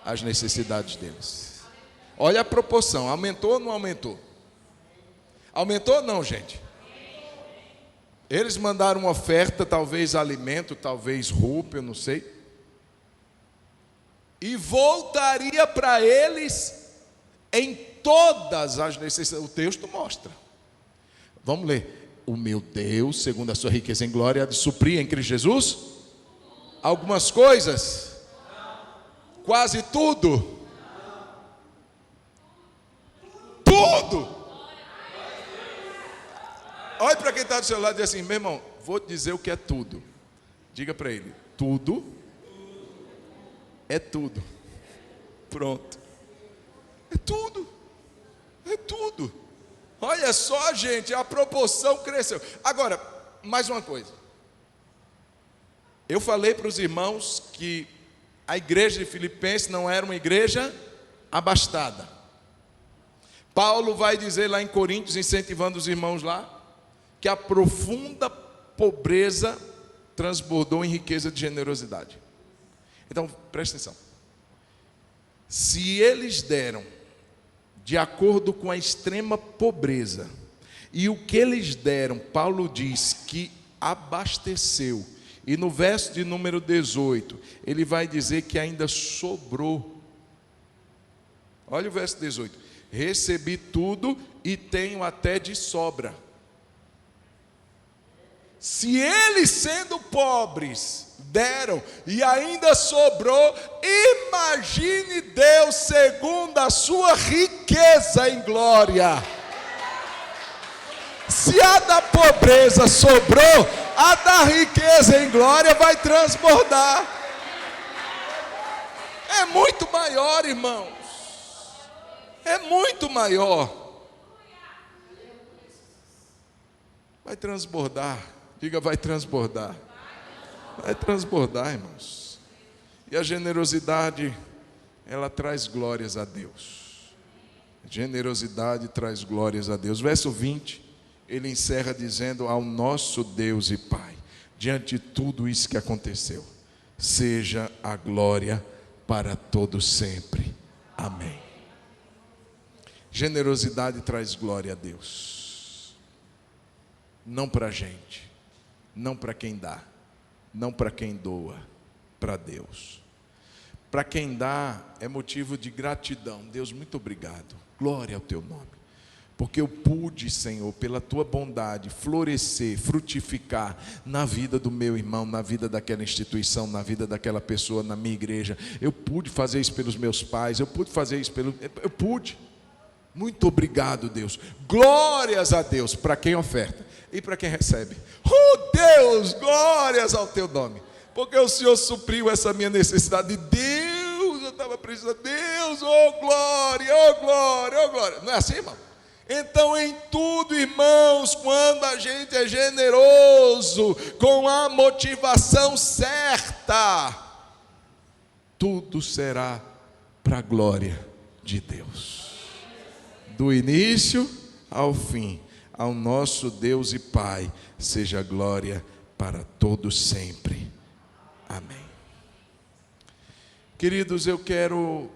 as necessidades deles. Olha a proporção, aumentou ou não aumentou? Aumentou ou não, gente? Eles mandaram uma oferta, talvez alimento, talvez roupa, eu não sei. E voltaria para eles em todas as necessidades. O texto mostra. Vamos ler. O meu Deus, segundo a sua riqueza em glória, há de suprir em Cristo Jesus algumas coisas. Quase tudo. Tudo. Olha para quem está do seu lado e diz assim: meu irmão, vou te dizer o que é tudo. Diga para ele: tudo é tudo. Pronto. É tudo. É tudo. Olha só, gente, a proporção cresceu. Agora, mais uma coisa. Eu falei para os irmãos que a igreja de Filipenses não era uma igreja abastada. Paulo vai dizer lá em Coríntios, incentivando os irmãos lá, que a profunda pobreza transbordou em riqueza de generosidade. Então, presta atenção. Se eles deram de acordo com a extrema pobreza, e o que eles deram, Paulo diz que abasteceu, e no verso de número 18, ele vai dizer que ainda sobrou. Olha o verso 18: recebi tudo e tenho até de sobra. Se eles, sendo pobres, deram e ainda sobrou, imagine Deus segundo a sua riqueza em glória. Se a da pobreza sobrou, a da riqueza em glória vai transbordar. É muito maior, irmãos. é muito maior. Vai transbordar. Diga, vai transbordar. Vai transbordar, irmãos. E a generosidade, ela traz glórias a Deus. A generosidade traz glórias a Deus. Verso 20, ele encerra dizendo: ao nosso Deus e Pai, diante de tudo isso que aconteceu, seja a glória para todo sempre. Amém. Generosidade traz glória a Deus. Não para a gente, não para quem dá, não para quem doa, para Deus. Para quem dá é motivo de gratidão. Deus, muito obrigado. Glória ao teu nome. Porque eu pude, Senhor, pela tua bondade, florescer, frutificar na vida do meu irmão, na vida daquela instituição, na vida daquela pessoa, na minha igreja. Eu pude fazer isso pelos meus pais, eu pude fazer isso eu pude. Muito obrigado, Deus. Glórias a Deus para quem oferta e para quem recebe. Oh Deus, glórias ao teu nome. Porque o Senhor supriu essa minha necessidade. Deus, eu estava precisando. Deus, oh glória, oh glória, oh glória. Não é assim, irmão? Então, em tudo, irmãos, quando a gente é generoso, com a motivação certa, tudo será para a glória de Deus. Do início ao fim, ao nosso Deus e Pai, seja glória para todos sempre. Amém. Queridos, eu quero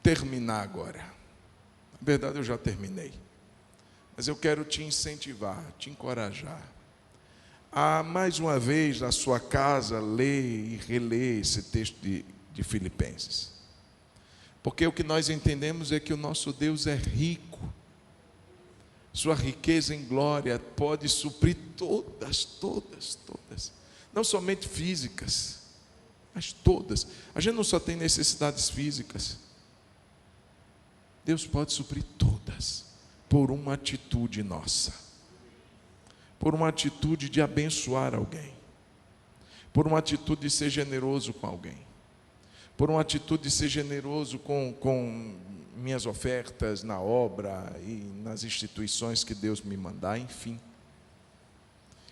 terminar agora. Na verdade, eu já terminei. Mas eu quero te incentivar, te encorajar a, mais uma vez, na sua casa, ler e reler esse texto de Filipenses. Porque o que nós entendemos é que o nosso Deus é rico. Sua riqueza em glória pode suprir todas. Não somente físicas, mas todas. A gente não só tem necessidades físicas. Deus pode suprir todas. Por uma atitude nossa, por uma atitude de abençoar alguém, por uma atitude de ser generoso com alguém, por uma atitude de ser generoso com minhas ofertas na obra e nas instituições que Deus me mandar, enfim.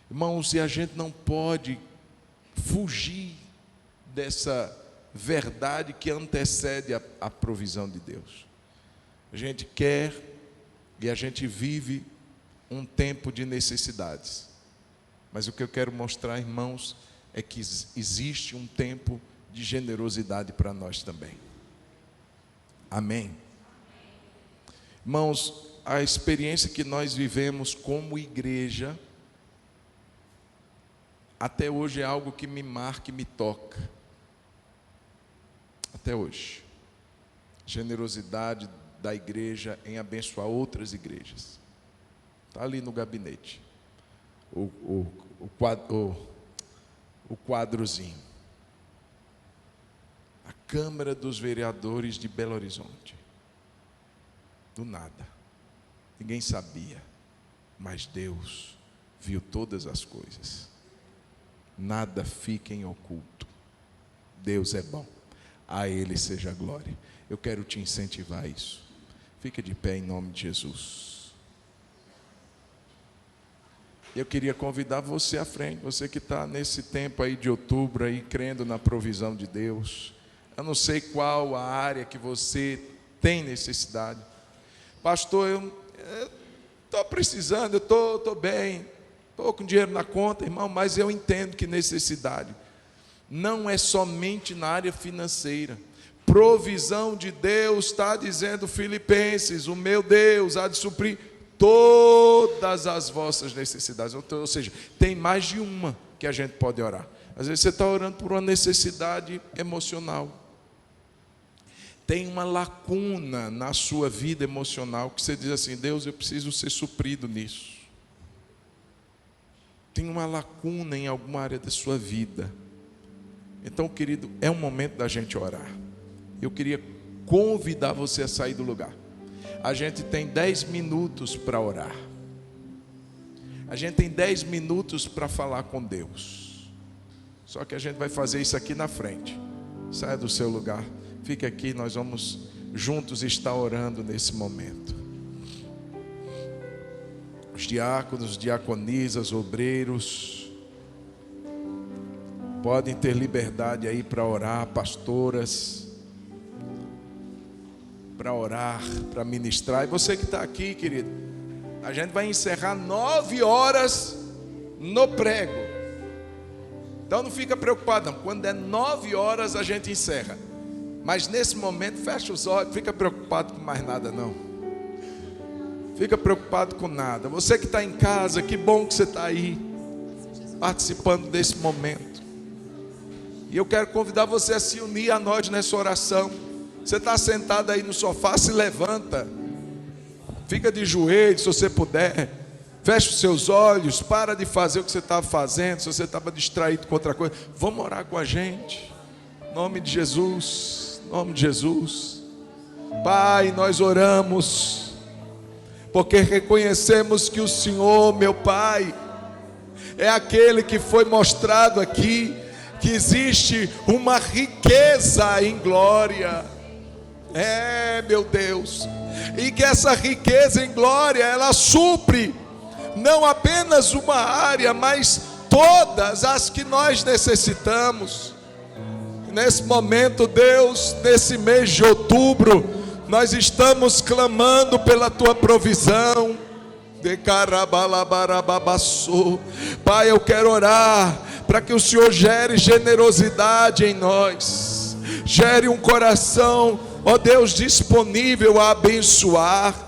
Irmãos, e a gente não pode fugir dessa verdade que antecede a provisão de Deus. A gente quer e a gente vive um tempo de necessidades. Mas o que eu quero mostrar, irmãos, é que existe um tempo de generosidade para nós também. Amém? Irmãos, a experiência que nós vivemos como igreja, até hoje é algo que me marca e me toca. Até hoje. Generosidade da igreja em abençoar outras igrejas. Está ali no gabinete o quadrozinho. A Câmara dos Vereadores de Belo Horizonte. Do nada. Ninguém sabia. Mas Deus viu todas as coisas. Nada fica em oculto. Deus é bom. A Ele seja a glória. Eu quero te incentivar a isso. Fica de pé em nome de Jesus. Eu queria convidar você à frente, você que está nesse tempo aí de outubro, aí, crendo na provisão de Deus. Eu não sei qual a área que você tem necessidade. Pastor, eu estou precisando, eu estou bem, estou com dinheiro na conta, irmão, mas eu entendo que necessidade não é somente na área financeira. Provisão de Deus, está dizendo Filipenses, o meu Deus há de suprir todas as vossas necessidades. Ou seja, tem mais de uma que a gente pode orar. Às vezes você está orando por uma necessidade emocional. Tem uma lacuna na sua vida emocional que você diz assim: Deus, eu preciso ser suprido nisso. Tem uma lacuna em alguma área da sua vida. Então, querido, é um momento da gente orar. Eu queria convidar você a sair do lugar. A gente tem 10 minutos para orar. A gente tem 10 minutos para falar com Deus. Só que a gente vai fazer isso aqui na frente. Saia do seu lugar. Fique aqui, nós vamos juntos estar orando nesse momento. Os diáconos, diaconisas, obreiros, podem ter liberdade aí para orar, pastoras, para orar, para ministrar. E você que está aqui, querido, a gente vai encerrar 9 horas no prego. Então não fica preocupado não. Quando é 9 horas a gente encerra. Mas nesse momento fecha os olhos, não fica preocupado com mais nada não. Fica preocupado com nada. Você que está em casa, que bom que você está aí, participando desse momento. E eu quero convidar você a se unir a nós nessa oração. Você está sentado aí no sofá, se levanta. Fica de joelhos se você puder. Feche os seus olhos, para de fazer o que você estava fazendo. Se você estava distraído com outra coisa, vamos orar com a gente. Em nome de Jesus, em nome de Jesus. Pai, nós oramos, porque reconhecemos que o Senhor, meu Pai, é aquele que foi mostrado aqui, que existe uma riqueza em glória. Meu Deus, e que essa riqueza em glória, ela supre não apenas uma área, mas todas as que nós necessitamos. Nesse momento, Deus, nesse mês de outubro, nós estamos clamando pela tua provisão. Pai, eu quero orar para que o Senhor gere generosidade em nós, gere um coração, ó Deus, disponível a abençoar.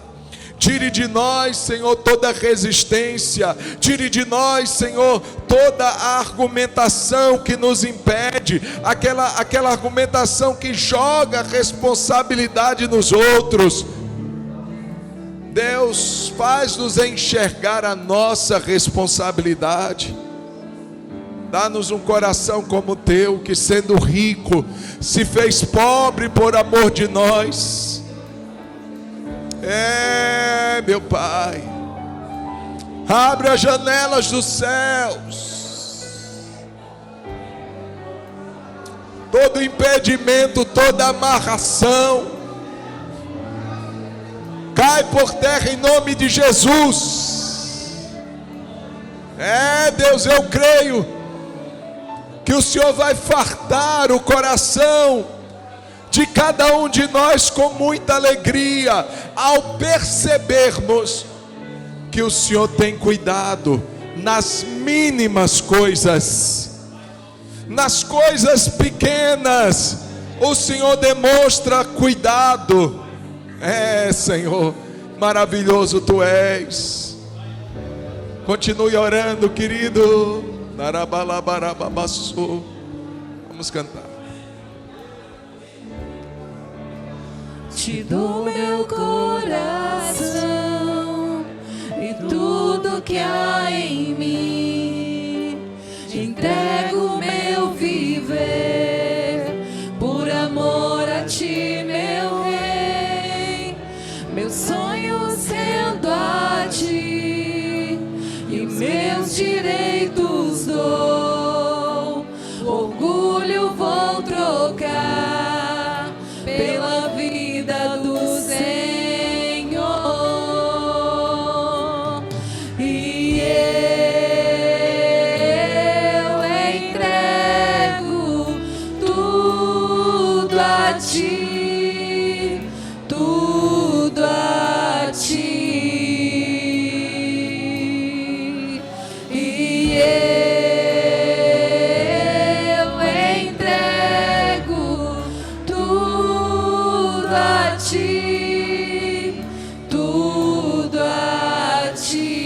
Tire de nós, Senhor, toda resistência. Tire de nós, Senhor, toda a argumentação que nos impede, aquela argumentação que joga responsabilidade nos outros. Deus, faz-nos enxergar a nossa responsabilidade. Dá-nos um coração como o teu, que sendo rico, se fez pobre por amor de nós. Meu Pai, abre as janelas dos céus. Todo impedimento, toda amarração, cai por terra em nome de Jesus. Deus, eu creio que o Senhor vai fartar o coração de cada um de nós com muita alegria, ao percebermos que o Senhor tem cuidado nas mínimas coisas, nas coisas pequenas, o Senhor demonstra cuidado. Senhor, maravilhoso Tu és. Continue orando, querido. Vamos cantar. Te dou meu coração e tudo que há em mim. Te entrego meu viver, por amor a Ti, meu Rei. Meus sonhos rendo a Ti e meus direitos dou. Orgulho vou trocar pela vida do Senhor, e eu entrego tudo a Ti, tudo a Ti, e eu entrego tudo a Ti, tudo a Ti.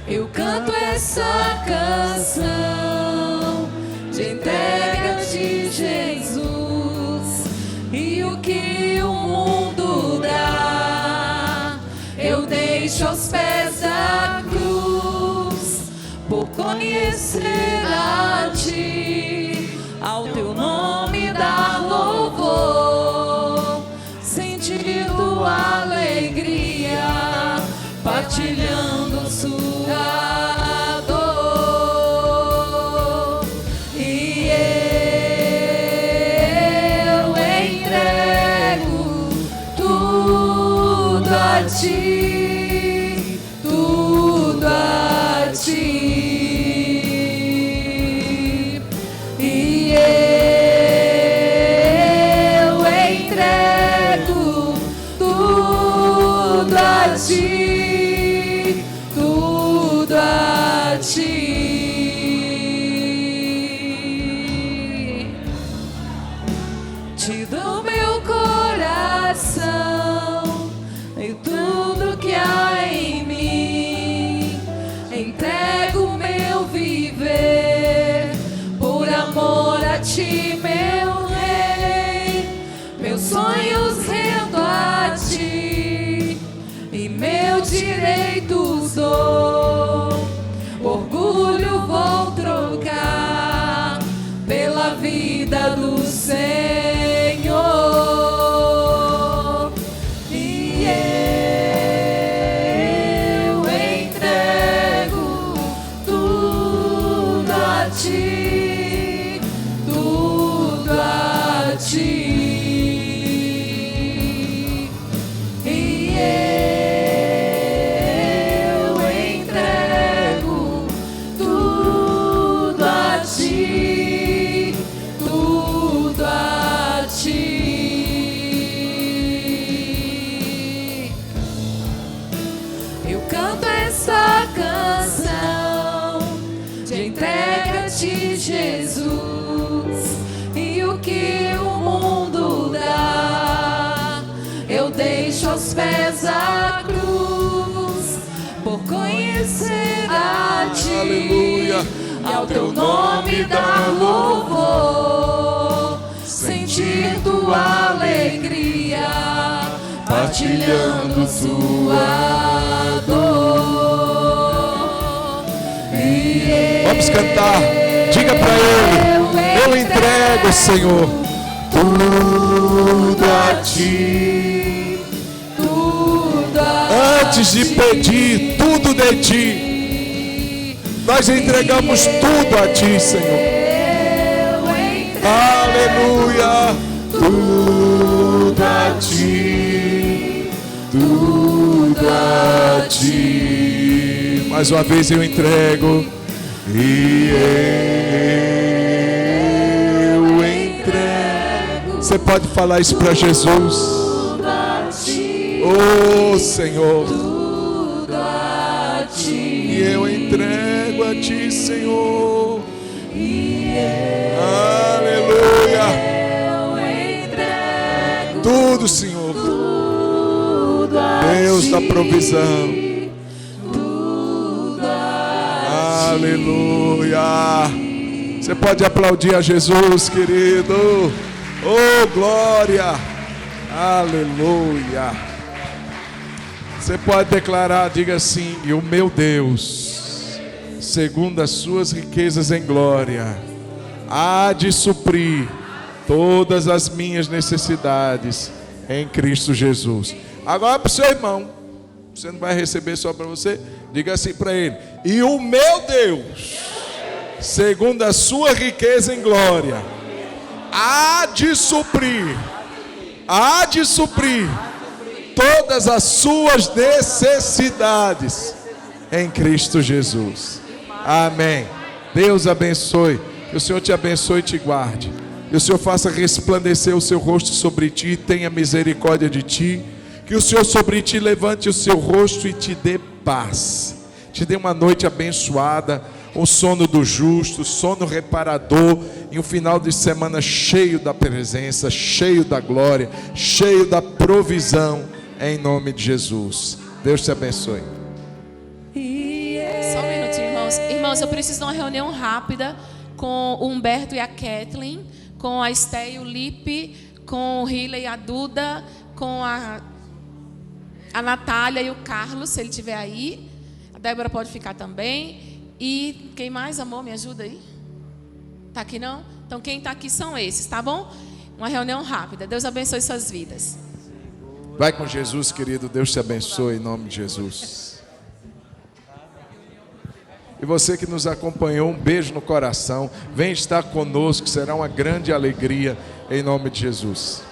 Eu canto essa canção de entrega de Jesus, e o que o mundo dá eu deixo aos pés da cruz, por conhecer a Ti, ao Teu nome dar louvor, sentir Tua alegria, partilhando sua dor, e ti, tudo a ti. E eu entrego tudo a ti, tudo a ti. Te dou meu coração e tudo que há em mim. Entrego meu viver por amor a ti, meu rei. Meus sonhos rendo a ti e meu direito dou. Orgulho vou trocar pela vida do Senhor. E eu entrego tudo a ti, tudo a ti. E eu entrego tudo a ti, tudo a ti. Eu canto essa canção de entrega a ti, Jesus, e o que o mundo dá eu deixo aos pés da cruz, por conhecer a ti. Aleluia. E ao teu nome dar louvor, sentir tua alegria, partilhando tua dor. E Vamos cantar. Diga para Ele: eu entrego, Senhor, tudo a ti. tudo a Antes de pedir tudo de ti, nós entregamos tudo a ti, Senhor. Aleluia. Tudo a ti, tudo a ti. Mais uma vez eu entrego. E eu entrego. Você pode falar isso para Jesus? Oh, Senhor. E eu entrego a ti, Senhor. Aleluia. Tudo, Senhor. Deus da provisão. Aleluia. Você pode aplaudir a Jesus, querido. Oh, glória. Aleluia. Você pode declarar, diga assim: e o meu Deus, segundo as suas riquezas em glória, há de suprir todas as minhas necessidades em Cristo Jesus. Agora para o seu irmão, você não vai receber só para você, diga assim para ele: e o meu Deus, segundo a sua riqueza em glória, há de suprir todas as suas necessidades em Cristo Jesus. Amém. Deus abençoe. Que o Senhor te abençoe e te guarde. Que o Senhor faça resplandecer o seu rosto sobre ti e tenha misericórdia de ti. Que o Senhor sobre ti levante o seu rosto e te dê paz. Te dê uma noite abençoada, o sono do justo, sono reparador, e um final de semana cheio da presença, cheio da glória, cheio da provisão, em nome de Jesus. Deus te abençoe. Só um minutinho, irmãos. Irmãos, eu preciso de uma reunião rápida com o Humberto e a Kathleen, com a Esté e o Lipe, com o Hila e a Duda, com a Natália e o Carlos, se ele estiver aí. A Débora pode ficar também. E quem mais, amor? Me ajuda aí. Tá aqui não? Então quem está aqui são esses, tá bom? Uma reunião rápida. Deus abençoe suas vidas. Vai com Jesus, querido. Deus te abençoe em nome de Jesus. E você que nos acompanhou, um beijo no coração. Vem estar conosco, será uma grande alegria em nome de Jesus.